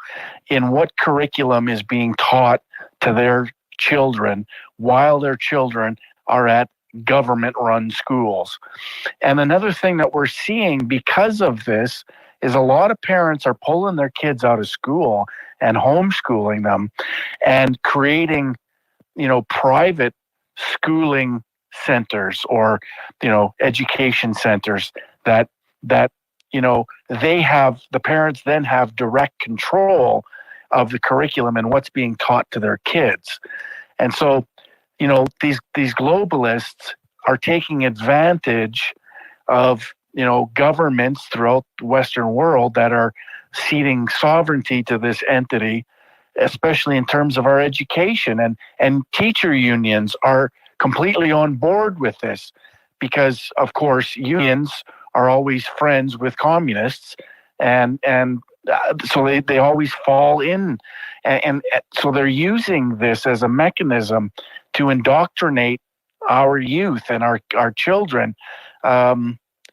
in what curriculum is being taught to their children while their children are at government-run schools. And another thing that we're seeing because of this is a lot of parents are pulling their kids out of school and homeschooling them and creating, private schooling centers or, education centers that the parents then have direct control of the curriculum and what's being taught to their kids. And so, these globalists are taking advantage of, governments throughout the Western world that are ceding sovereignty to this entity, especially in terms of our education. And teacher unions are completely on board with this because, of course, unions are always friends with communists, and so they always fall in. And so they're using this as a mechanism to indoctrinate our youth and our children,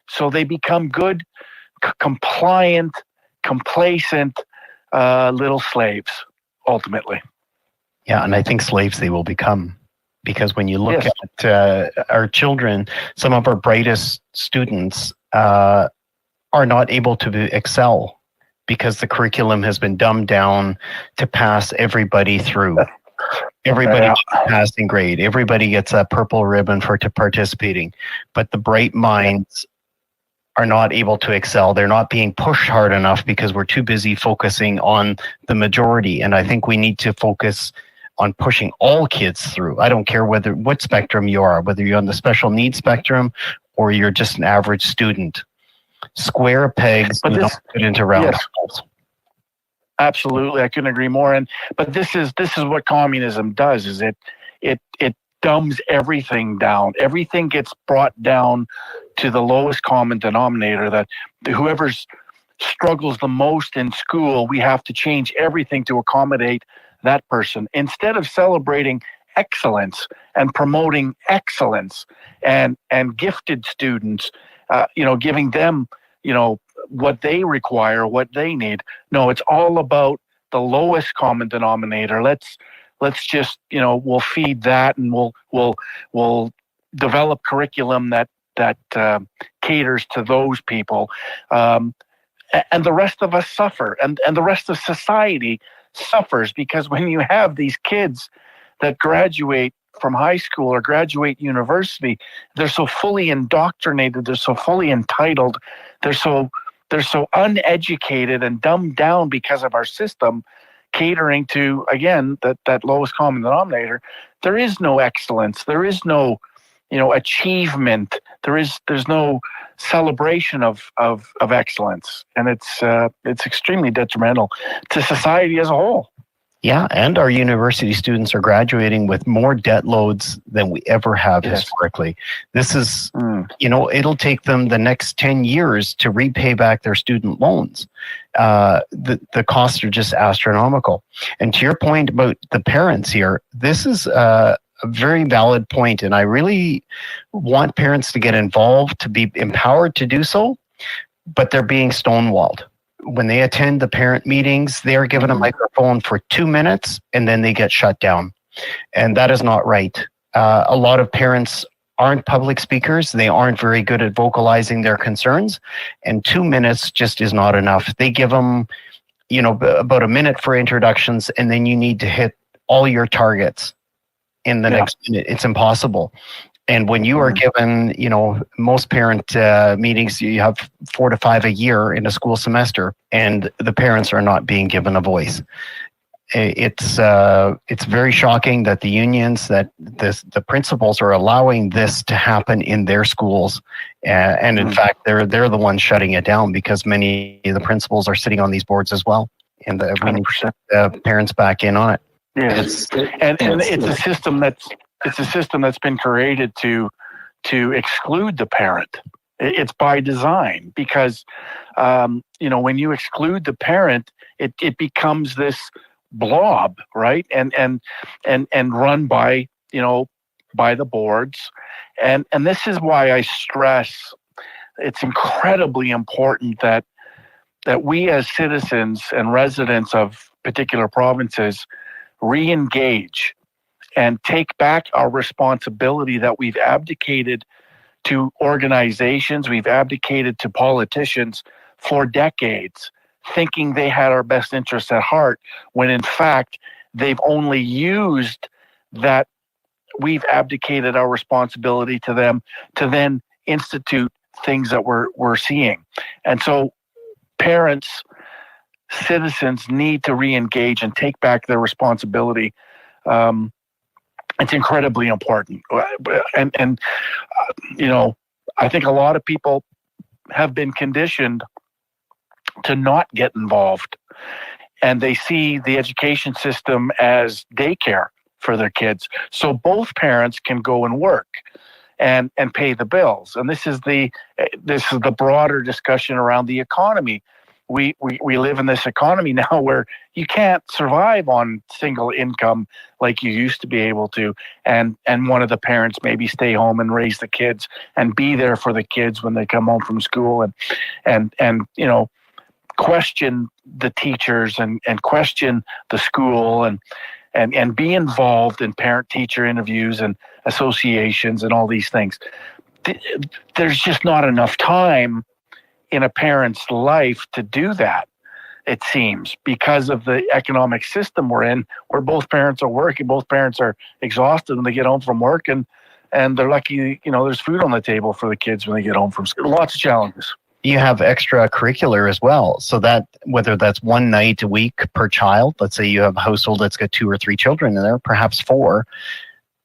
so they become good, compliant, complacent little slaves, ultimately. Yeah, and I think slaves they will become. Because when you look at our children, some of our brightest students are not able to excel because the curriculum has been dumbed down to pass everybody through. Everybody gets a passing grade. Everybody gets a purple ribbon for participating. But the bright minds are not able to excel. They're not being pushed hard enough because we're too busy focusing on the majority. And I think we need to focus on pushing all kids through. I don't care what spectrum you are, whether you're on the special needs spectrum or you're just an average student. Square pegs do not fit into round holes. Absolutely, I couldn't agree more. But this is what communism does: is it dumbs everything down. Everything gets brought down to the lowest common denominator. That whoever's struggles the most in school, we have to change everything to accommodate that person, instead of celebrating excellence and promoting excellence and gifted students, giving them, what they require, what they need. No, it's all about the lowest common denominator. Let's just, we'll feed that, and we'll develop curriculum that caters to those people. And the rest of us suffer, and the rest of society suffers, because when you have these kids that graduate from high school or graduate university, they're so fully indoctrinated, they're so fully entitled, they're so uneducated and dumbed down because of our system. catering to, again, that lowest common denominator. There is no excellence. There is no, achievement. There's no celebration of excellence, and it's extremely detrimental to society as a whole. Yeah, and our university students are graduating with more debt loads than we ever have historically. This is, it'll take them the next 10 years to repay back their student loans. The costs are just astronomical. And to your point about the parents here, this is a very valid point, and I really want parents to get involved, to be empowered to do so, but they're being stonewalled. When they attend the parent meetings, they are given a microphone for 2 minutes and then they get shut down. And that is not right. A lot of parents aren't public speakers. They aren't very good at vocalizing their concerns. And 2 minutes just is not enough. They give them, about a minute for introductions, and then you need to hit all your targets in the next minute. It's impossible. And when you are given, most parent meetings, you have 4 to 5 a year in a school semester, and the parents are not being given a voice. It's very shocking that the unions, that the principals are allowing this to happen in their schools, and in fact, they're the ones shutting it down, because many of the principals are sitting on these boards as well, and we need parents back in on it. Yes, and it's a system that's been created to exclude the parent. It's by design, because when you exclude the parent, it becomes this blob, right? And run by the boards, and this is why I stress it's incredibly important that we as citizens and residents of particular provinces re-engage and take back our responsibility that we've abdicated to organizations, we've abdicated to politicians for decades, thinking they had our best interests at heart, when in fact they've only used that we've abdicated our responsibility to them to then institute things that we're seeing. And so parents, citizens need to re-engage and take back their responsibility. It's incredibly important. And I think a lot of people have been conditioned to not get involved, and they see the education system as daycare for their kids. So both parents can go and work and pay the bills. And this is the broader discussion around the economy. We live in this economy now where you can't survive on single income like you used to be able to, and one of the parents maybe stay home and raise the kids and be there for the kids when they come home from school, and question the teachers and question the school and be involved in parent-teacher interviews and associations and all these things. There's just not enough time in a parent's life to do that, it seems, because of the economic system we're in, where both parents are working, both parents are exhausted when they get home from work, and they're lucky, there's food on the table for the kids when they get home from school. Lots of challenges. You have extracurricular as well, so that whether that's one night a week per child, let's say you have a household that's got 2 or 3 children in there, perhaps 4,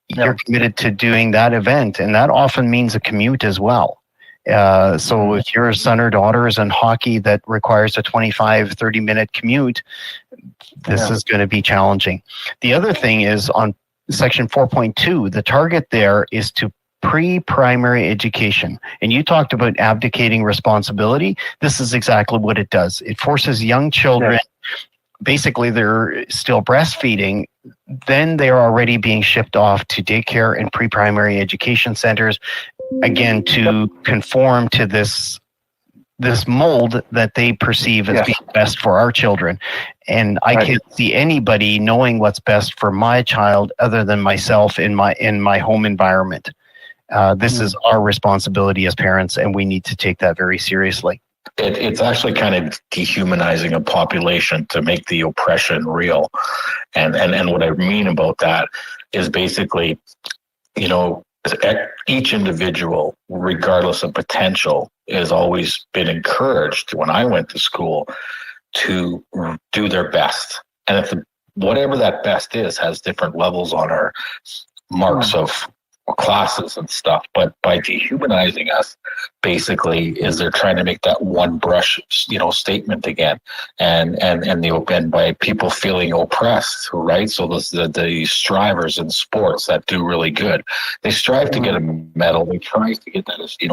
you're committed to doing that event, and that often means a commute as well. So if your son or daughter is in hockey that requires a 25-30 minute commute, this is going to be challenging. The other thing is on section 4.2, the target there is to pre-primary education. And you talked about abdicating responsibility. This is exactly what it does. It forces young children, basically they're still breastfeeding, then they're already being shipped off to daycare and pre-primary education centers, again, to conform to this mold that they perceive as being best for our children. And I can't see anybody knowing what's best for my child other than myself in my home environment. This is our responsibility as parents, and we need to take that very seriously. It's actually kind of dehumanizing a population to make the oppression real. And what I mean about that is basically, each individual, regardless of potential, has always been encouraged when I went to school to do their best. And if whatever that best is has different levels on our marks of classes and stuff, but by dehumanizing us, basically, is they're trying to make that one brush, statement again, and by people feeling oppressed, right? So the strivers in sports that do really good, they strive to get a medal. They try to get that as to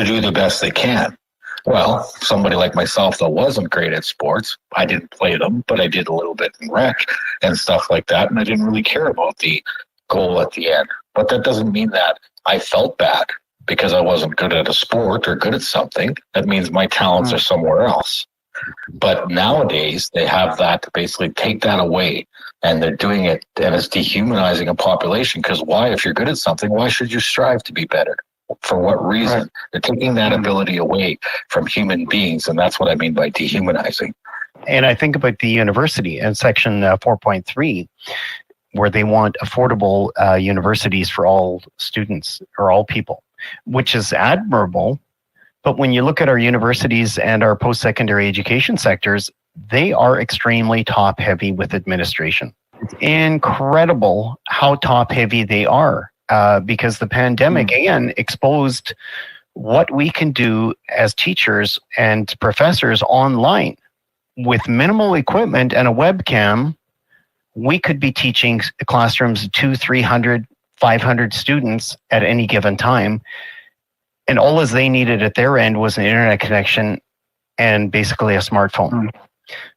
do the best they can. Well, somebody like myself that wasn't great at sports, I didn't play them, but I did a little bit in rec and stuff like that, and I didn't really care about the goal at the end. But that doesn't mean that I felt bad because I wasn't good at a sport or good at something. That means my talents are somewhere else. But nowadays, they have that to basically take that away, and they're doing it, and it's dehumanizing a population. Because why, if you're good at something, why should you strive to be better? For what reason? Right. They're taking that ability away from human beings, and that's what I mean by dehumanizing. And I think about the university in section 4.3, where they want affordable universities for all students or all people, which is admirable. But when you look at our universities and our post-secondary education sectors, they are extremely top-heavy with administration. It's incredible how top-heavy they are. Because the pandemic, again, exposed what we can do as teachers and professors online. With minimal equipment and a webcam, we could be teaching classrooms of 200, 300, 500 students at any given time. And all as they needed at their end was an internet connection and basically a smartphone.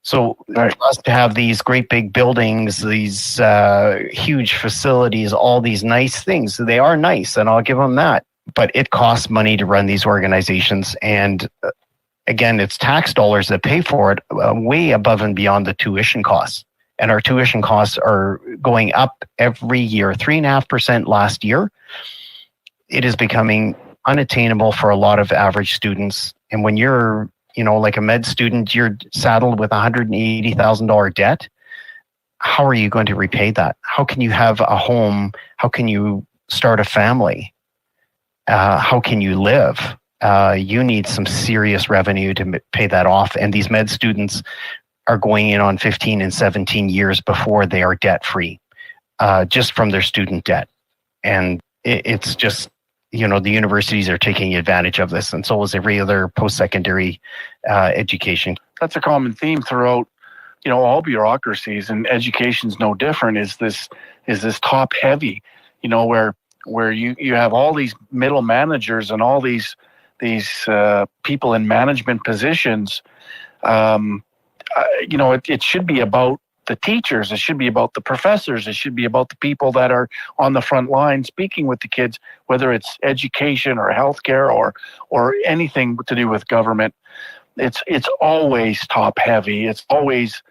So for us to have these great big buildings, these huge facilities, all these nice things, they are nice, and I'll give them that. But it costs money to run these organizations. And again, it's tax dollars that pay for it, way above and beyond the tuition costs. And our tuition costs are going up every year, 3.5% last year. It is becoming unattainable for a lot of average students. And when you're like a med student, you're saddled with $180,000 debt. How are you going to repay that? How can you have a home? How can you start a family? How can you live? You need some serious revenue to pay that off. And these med students are going in on 15 and 17 years before they are debt free, just from their student debt. And it's just, the universities are taking advantage of this, and so is every other post-secondary education. That's a common theme throughout, all bureaucracies, and education's no different. Is this top heavy, where you have all these middle managers and all these people in management positions. It should be about the teachers. It should be about the professors. It should be about the people that are on the front line speaking with the kids, whether it's education or healthcare or anything to do with government. It's always top heavy. It's always,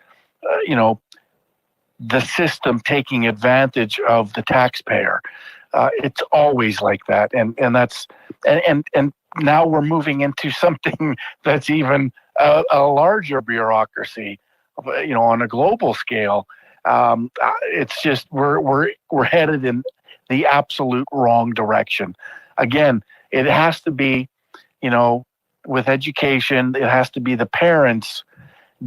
the system taking advantage of the taxpayer. It's always like that. And that's, and now we're moving into something that's even a larger bureaucracy. On a global scale, it's just we're headed in the absolute wrong direction. Again, it has to be, with education, it has to be the parents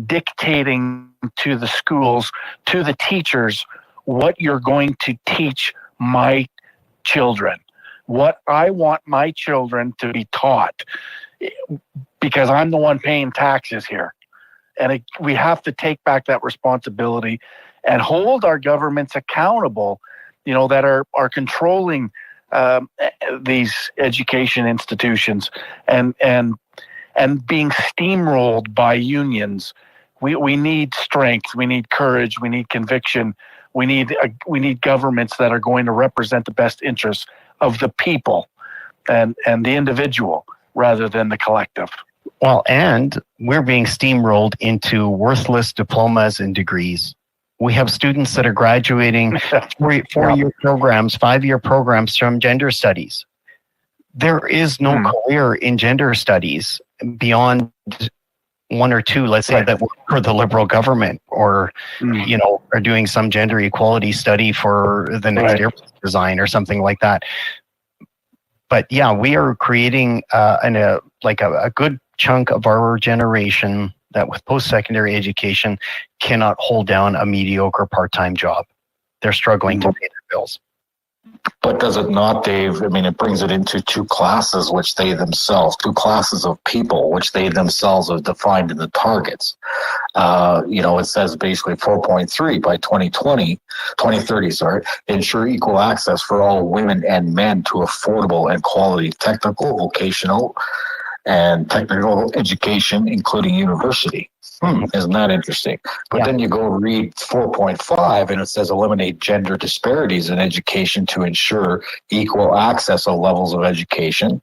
dictating to the schools, to the teachers, what you're going to teach my children, what I want my children to be taught, because I'm the one paying taxes here. And we have to take back that responsibility and hold our governments accountable, that are controlling these education institutions and being steamrolled by unions. We need strength, we need courage, we need conviction, we need governments that are going to represent the best interests of the people and the individual rather than the collective. Well, and we're being steamrolled into worthless diplomas and degrees. We have students that are graduating four-year programs, 5-year programs from gender studies. There is no career in gender studies beyond 1 or 2, let's say, that work for the Liberal government or, are doing some gender equality study for the next airplane design or something like that. But yeah, we are creating a good chunk of our generation that with post-secondary education cannot hold down a mediocre part-time job. They're struggling to pay their bills. But does it not, Dave? I mean, it brings it into two classes, two classes of people, which they themselves have defined in the targets. It says basically 4.3 by 2030, ensure equal access for all women and men to affordable and quality technical, vocational, and technical education, including university. Isn't that interesting? But then you go read 4.5 and it says eliminate gender disparities in education to ensure equal access of levels of education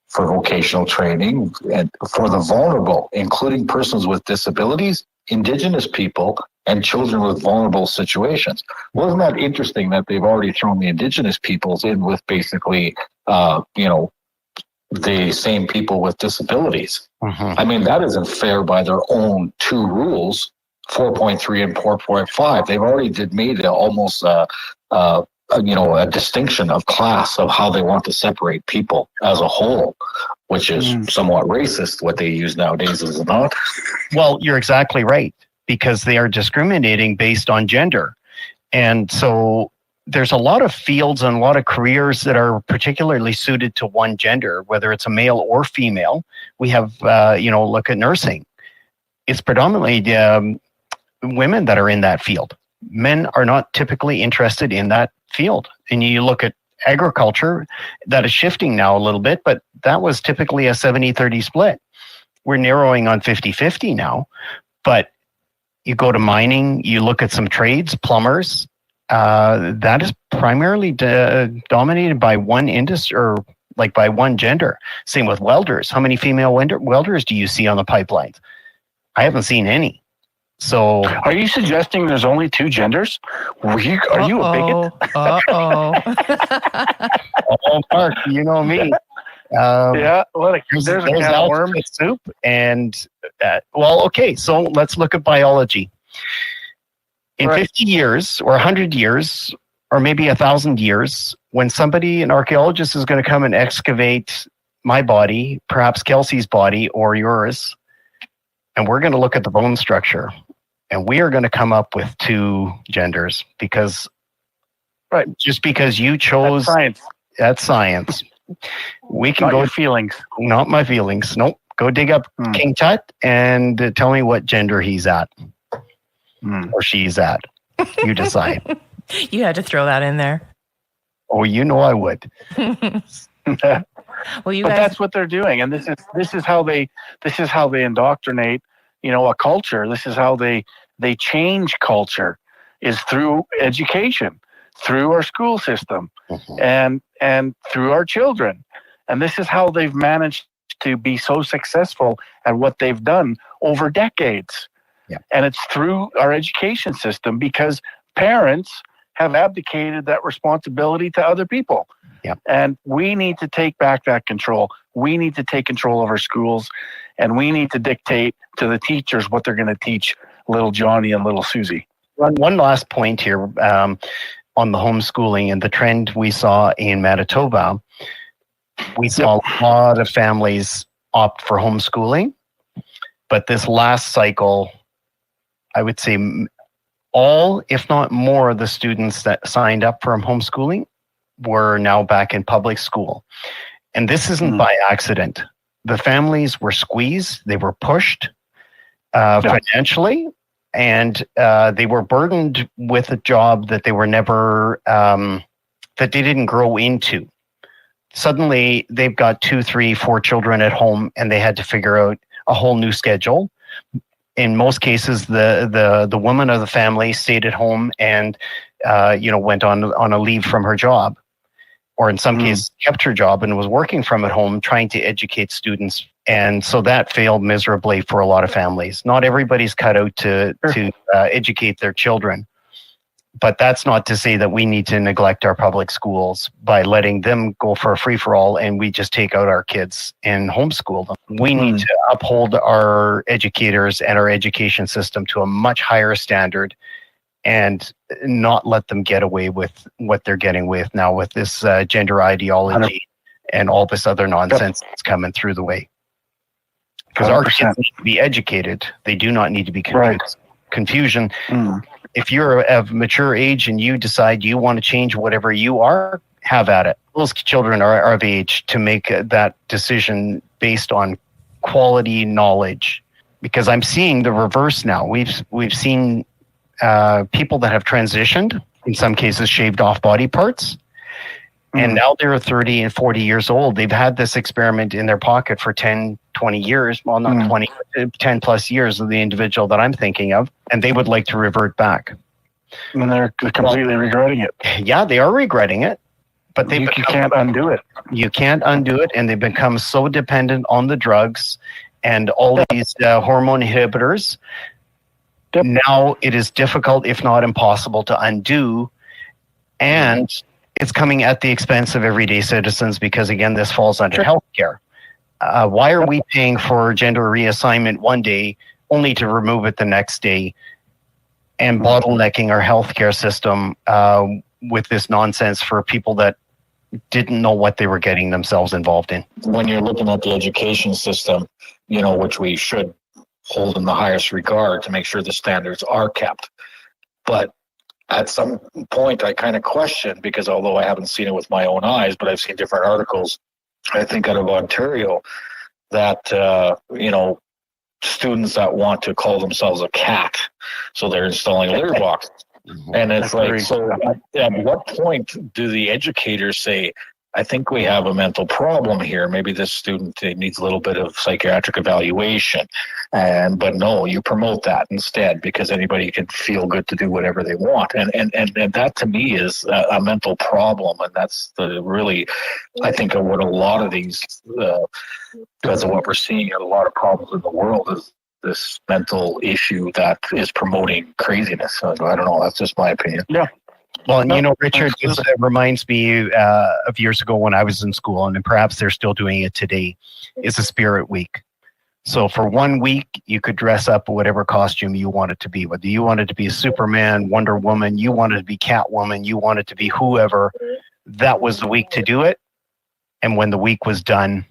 for vocational training and for the vulnerable, including persons with disabilities, Indigenous people, and children with vulnerable situations. Wasn't that interesting that they've already thrown the Indigenous peoples in with basically, the same people with disabilities? I mean, that isn't fair by their own two rules, 4.3 and 4.5. They've already made it almost a distinction of class of how they want to separate people as a whole, which is somewhat racist. What they use nowadays, is it not? Well, you're exactly right, because they are discriminating based on gender. And so there's a lot of fields and a lot of careers that are particularly suited to one gender, whether it's a male or female. We have, look at nursing. It's predominantly women that are in that field. Men are not typically interested in that field. And you look at agriculture, that is shifting now a little bit, but that was typically a 70-30 split. We're narrowing on 50-50 now, but you go to mining, you look at some trades, plumbers, that is primarily dominated by one industry, or like by one gender. Same with welders. How many female welders do you see on the pipelines? I haven't seen any. So, are you suggesting there's only two genders? Are you a bigot? Oh, Mark, you know me. There's a can of worms. Soup, and okay. So let's look at biology. In 50 years or 100 years or maybe 1,000 years, when an archaeologist is going to come and excavate my body, perhaps Kelsey's body or yours, and we're going to look at the bone structure, and we are going to come up with two genders just because you chose. That's science. We can go feelings. Not my feelings. Nope. Go dig up King Tut and tell me what gender he's at. Or she's at. You decide. You had to throw that in there. Oh, I would. Well, but that's what they're doing, and this is how they indoctrinate, a culture. This is how they change culture, is through education, through our school system, and through our children. And this is how they've managed to be so successful at what they've done over decades. Yeah. And it's through our education system, because parents have abdicated that responsibility to other people. Yeah. And we need to take back that control. We need to take control of our schools, and we need to dictate to the teachers what they're going to teach little Johnny and little Susie. One last point here on the homeschooling and the trend we saw in Manitoba. We saw a lot of families opt for homeschooling, but this last cycle, I would say all, if not more, of the students that signed up for homeschooling were now back in public school. And this isn't by accident. The families were squeezed, they were pushed financially, and they were burdened with a job that they were never, that they didn't grow into. Suddenly, they've got 2, 3, 4 children at home, and they had to figure out a whole new schedule. In most cases, the woman of the family stayed at home and went on a leave from her job, or in some cases kept her job and was working from at home trying to educate students. And so that failed miserably for a lot of families. Not everybody's cut out to educate their children. But that's not to say that we need to neglect our public schools by letting them go for a free-for-all and we just take out our kids and homeschool them. We need to uphold our educators and our education system to a much higher standard and not let them get away with what they're getting with now with this gender ideology and all this other nonsense that's coming through the way. Because our 100%. kids need to be educated. They do not need to be confused. Right. Confusion. Mm. If you're of mature age and you decide you want to change whatever you are, have at it. Those children are of age to make that decision based on quality knowledge. Because I'm seeing the reverse now. We've seen people that have transitioned, in some cases shaved off body parts, and now they're 30 and 40 years old. They've had this experiment in their pocket for 10, 20 years. Well, not 20, 10 plus years of the individual that I'm thinking of, and they would like to revert back. And they're completely regretting it. Yeah, they are regretting it, but You can't undo it. You can't undo it, and they've become so dependent on the drugs and all these hormone inhibitors. Yep. Now it is difficult, if not impossible, to undo, and it's coming at the expense of everyday citizens because, again, this falls under healthcare. Why are we paying for gender reassignment one day only to remove it the next day and bottlenecking our healthcare system with this nonsense for people that didn't know what they were getting themselves involved in? When you're looking at the education system, which we should hold in the highest regard to make sure the standards are kept. But at some point, I kind of question, because although I haven't seen it with my own eyes, but I've seen different articles, I think out of Ontario, that, students that want to call themselves a cat, so they're installing litter boxes. And it's like, so at what point do the educators say, I think we have a mental problem here. Maybe this student needs a little bit of psychiatric evaluation. But no, you promote that instead because anybody can feel good to do whatever they want. And that to me is a mental problem. And that's really, I think, of what a lot of these, because of what we're seeing, a lot of problems in the world is this mental issue that is promoting craziness. So I don't know. That's just my opinion. Yeah. Well, Richard, this reminds me of years ago when I was in school, and perhaps they're still doing it today, is a spirit week. So for 1 week, you could dress up whatever costume you wanted to be, whether you wanted to be Superman, Wonder Woman, you wanted to be Catwoman, you wanted to be whoever. That was the week to do it. And when the week was done,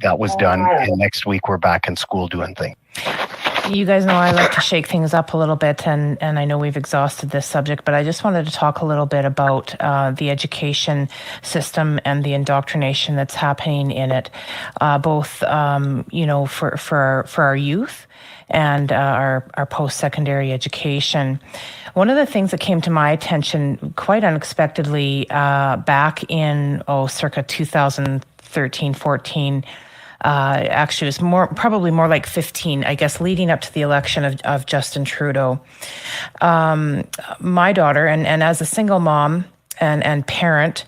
that was done. And next week, we're back in school doing things. You guys know I like to shake things up a little bit, and I know we've exhausted this subject, but I just wanted to talk a little bit about the education system and the indoctrination that's happening in it, both for our youth and our post-secondary education. One of the things that came to my attention quite unexpectedly back in circa 2013, 14. Actually, it was probably more like 15, I guess, leading up to the election of Justin Trudeau. My daughter, and as a single mom and parent,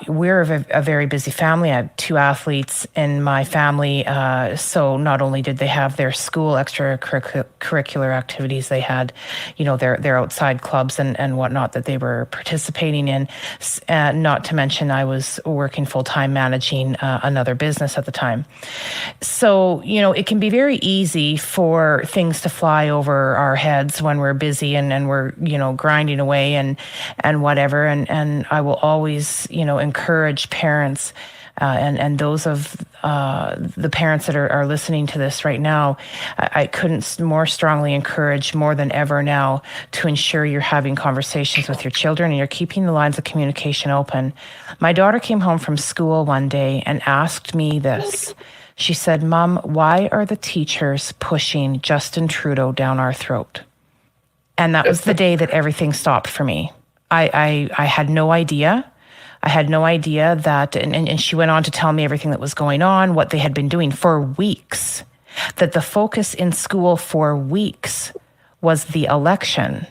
we're a very busy family. I have 2 athletes in my family. So not only did they have their school extracurricular activities, they had, their outside clubs and whatnot that they were participating in. Not to mention I was working full-time managing another business at the time. So, it can be very easy for things to fly over our heads when we're busy and we're, grinding away and whatever. And I will always, encourage parents and those of the parents that are listening to this right now. I couldn't more strongly encourage more than ever now to ensure you're having conversations with your children and you're keeping the lines of communication open. My daughter came home from school one day and asked me this. She said, "Mom, why are the teachers pushing Justin Trudeau down our throat?" And that was the day that everything stopped for me. I had no idea. I had no idea that, and she went on to tell me everything that was going on, what they had been doing for weeks, that the focus in school for weeks was the election,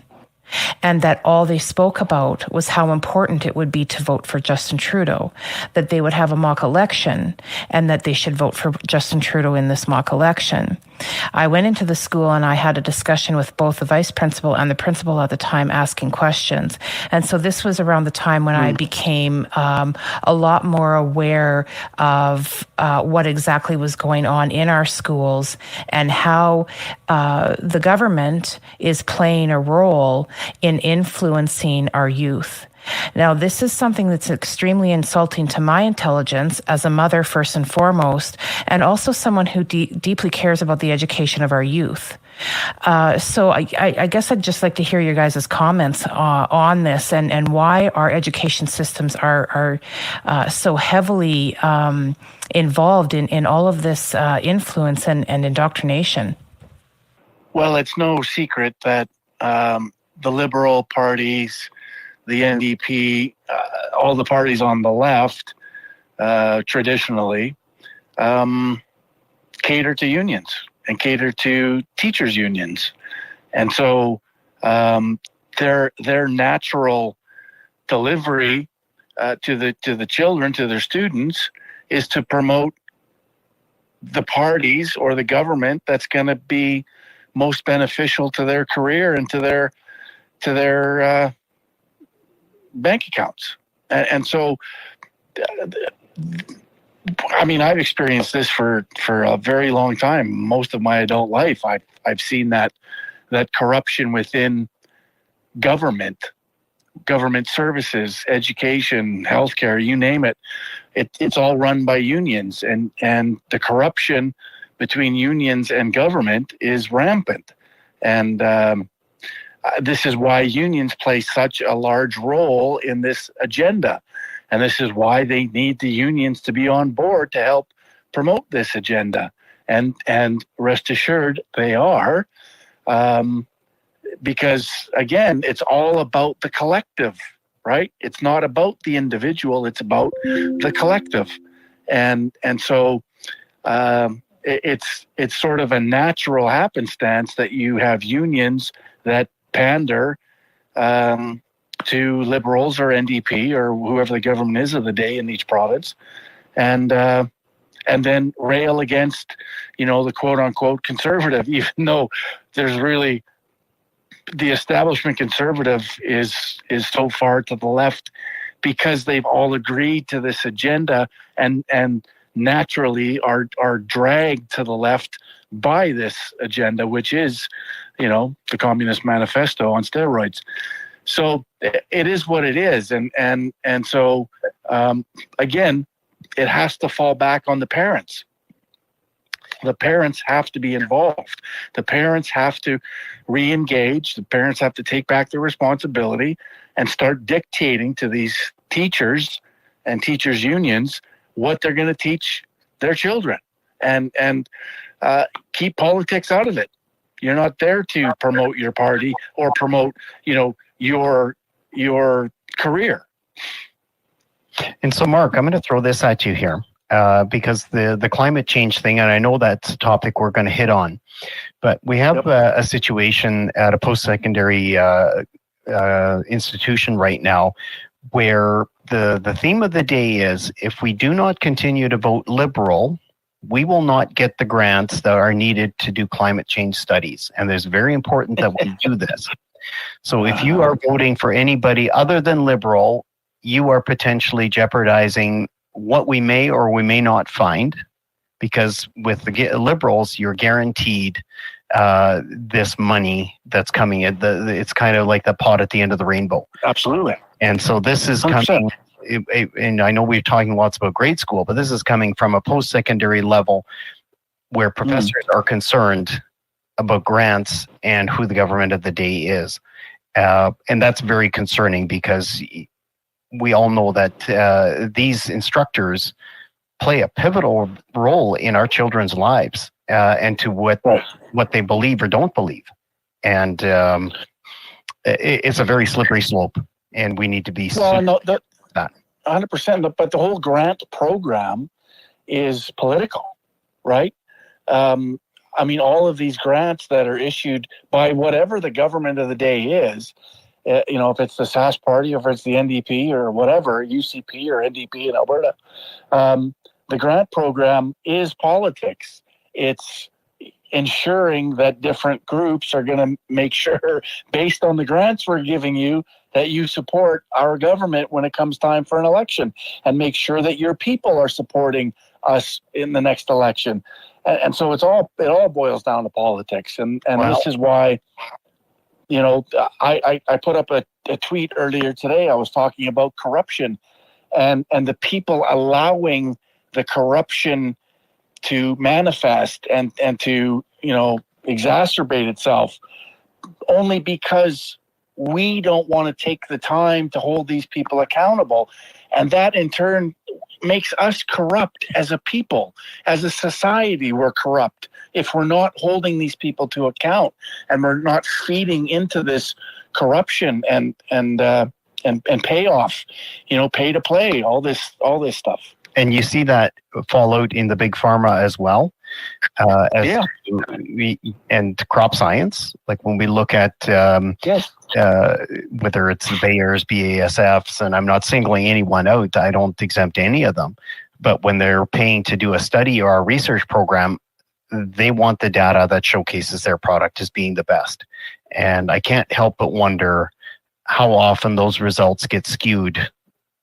and that all they spoke about was how important it would be to vote for Justin Trudeau, that they would have a mock election, and that they should vote for Justin Trudeau in this mock election. I went into the school and I had a discussion with both the vice principal and the principal at the time, asking questions. And so this was around the time when I became a lot more aware of what exactly was going on in our schools and how the government is playing a role in influencing our youth. Now, this is something that's extremely insulting to my intelligence as a mother, first and foremost, and also someone who deeply cares about the education of our youth. So I guess I'd just like to hear your guys' comments on this and why our education systems are so heavily involved in all of this influence and indoctrination. Well, it's no secret that the Liberal parties, the NDP, all the parties on the left, traditionally, cater to unions and cater to teachers' unions. And so their natural delivery to the children, to their students, is to promote the parties or the government that's going to be most beneficial to their career and to their bank accounts. And so, I mean, I've experienced this for a very long time. Most of my adult life, I've seen that corruption within government services, education, healthcare, you name it. It's all run by unions, and the corruption between unions and government is rampant. And this is why unions play such a large role in this agenda. And this is why they need the unions to be on board to help promote this agenda. And rest assured, they are. Because, again, it's all about the collective, right? It's not about the individual. It's about the collective. And so it's sort of a natural happenstance that you have unions that pander to Liberals or NDP or whoever the government is of the day in each province, and then rail against, the quote unquote conservative, even though there's really the establishment conservative is so far to the left because they've all agreed to this agenda and naturally are dragged to the left by this agenda, which is, the Communist Manifesto on steroids. So it is what it is. And so, again, it has to fall back on the parents. The parents have to be involved. The parents have to re-engage. The parents have to take back their responsibility and start dictating to these teachers and teachers' unions what they're going to teach their children, and keep politics out of it. You're not there to promote your party or promote, your career. And so, Mark, I'm going to throw this at you here. Because the climate change thing, and I know that's a topic we're going to hit on, but we have a situation at a post-secondary institution right now where the theme of the day is, if we do not continue to vote Liberal, we will not get the grants that are needed to do climate change studies. And it's very important that we do this. So if you are voting for anybody other than Liberal, you are potentially jeopardizing what we may or we may not find, because with the Liberals, you're guaranteed this money that's coming in. It's kind of like the pot at the end of the rainbow. Absolutely. And so this is 100%. coming, and I know we're talking lots about grade school, but this is coming from a post-secondary level where professors are concerned about grants and who the government of the day is. And that's very concerning, because we all know that these instructors play a pivotal role in our children's lives and to what they believe or don't believe. And it's a very slippery slope, and we need to be that 100%. But the whole grant program is political, right? I mean, all of these grants that are issued by whatever the government of the day is, if it's the SAS party, or if it's the NDP or whatever, UCP or NDP in Alberta, the grant program is politics. It's ensuring that different groups are going to make sure, based on the grants we're giving you, that you support our government when it comes time for an election, and make sure that your people are supporting us in the next election. And so it all boils down to politics. And Wow. This is why I put up a tweet earlier today. I was talking about corruption and the people allowing the corruption to manifest and to, exacerbate itself only because we don't want to take the time to hold these people accountable. And that in turn makes us corrupt as a people, as a society. We're corrupt if we're not holding these people to account and we're not feeding into this corruption and payoff, pay to play, all this stuff. And you see that fallout in the big pharma as well. And crop science, like when we look at whether it's the Bayers, BASFs, and I'm not singling anyone out, I don't exempt any of them, but when they're paying to do a study or a research program, they want the data that showcases their product as being the best. And I can't help but wonder how often those results get skewed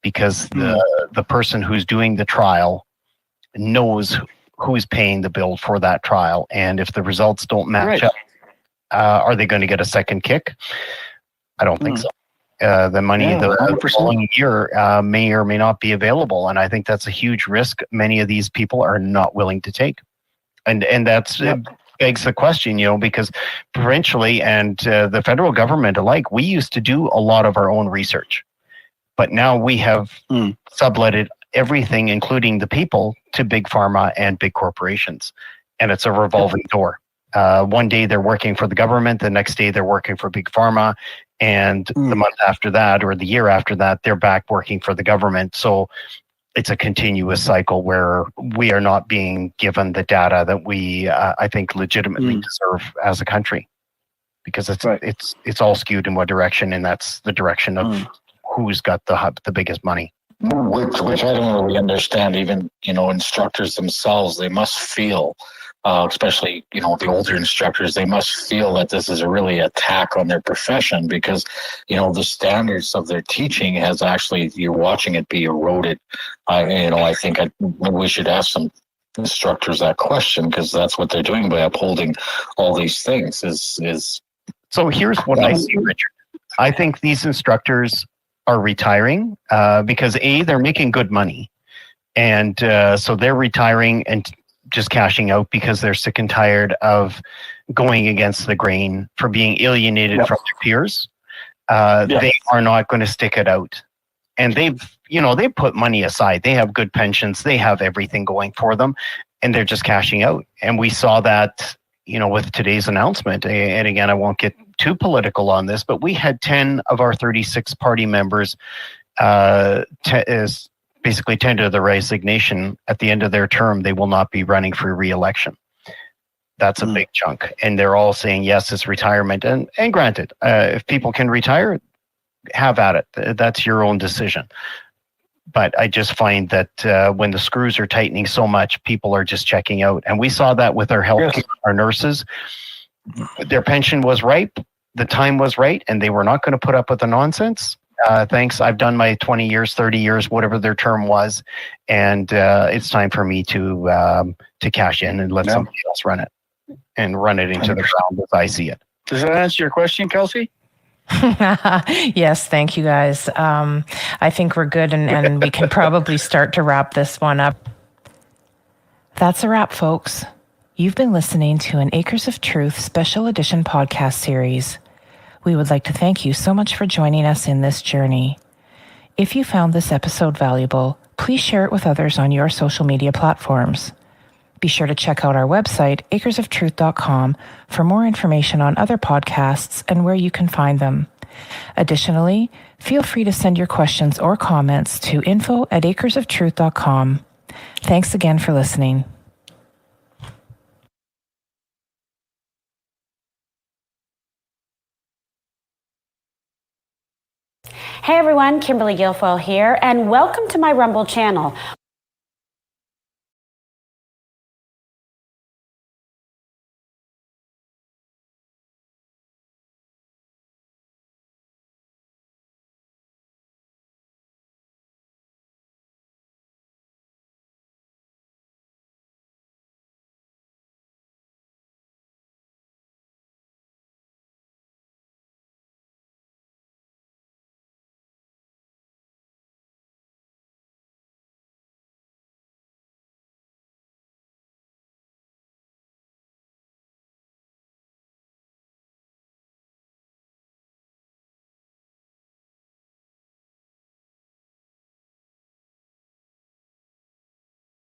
because the person who's doing the trial knows who's paying the bill for that trial. And if the results don't match up, are they going to get a second kick? I don't think so. The money the following year may or may not be available. And I think that's a huge risk many of these people are not willing to take. And that's begs the question, because provincially and the federal government alike, we used to do a lot of our own research. But now we have subletted everything, including the people, to big pharma and big corporations. And it's a revolving door. One day they're working for the government, the next day they're working for big pharma, and the month after that or the year after that, they're back working for the government. So it's a continuous cycle where we are not being given the data that we, I think, legitimately deserve as a country, because it's all skewed in one direction, and that's the direction of who's got the biggest money. Which I don't really understand. Even, instructors themselves, they must feel, especially, the older instructors, they must feel that this is a really attack on their profession because, the standards of their teaching has actually, you're watching it be eroded. I think we should ask some instructors that question, because that's what they're doing by upholding all these things is. So here's what I see, Richard. I think these instructors are retiring because they're making good money, and so they're retiring and just cashing out because they're sick and tired of going against the grain, for being alienated from their peers. They are not going to stick it out, and they've put money aside. They have good pensions, they have everything going for them, and they're just cashing out. And we saw that with today's announcement. And again, I won't get too political on this, but we had 10 of our 36 party members basically tender the resignation at the end of their term. They will not be running for re-election. That's a big chunk. And they're all saying, yes, it's retirement. And granted, if people can retire, have at it. That's your own decision. But I just find that when the screws are tightening so much, people are just checking out. And we saw that with our health, our nurses. Their pension was ripe, the time was right, and they were not going to put up with the nonsense. Thanks, I've done my 20 years, 30 years, whatever their term was, and it's time for me to cash in and let somebody else run it, and run it into the ground as I see it. Does that answer your question, Kelsey? Yes, thank you guys. I think we're good, and we can probably start to wrap this one up. That's a wrap, folks. You've been listening to an Acres of Truth special edition podcast series. We would like to thank you so much for joining us in this journey. If you found this episode valuable, please share it with others on your social media platforms. Be sure to check out our website, acresoftruth.com, for more information on other podcasts and where you can find them. Additionally, feel free to send your questions or comments to info@acresoftruth.com. Thanks again for listening. Hey everyone, Kimberly Guilfoyle here, and welcome to my Rumble channel,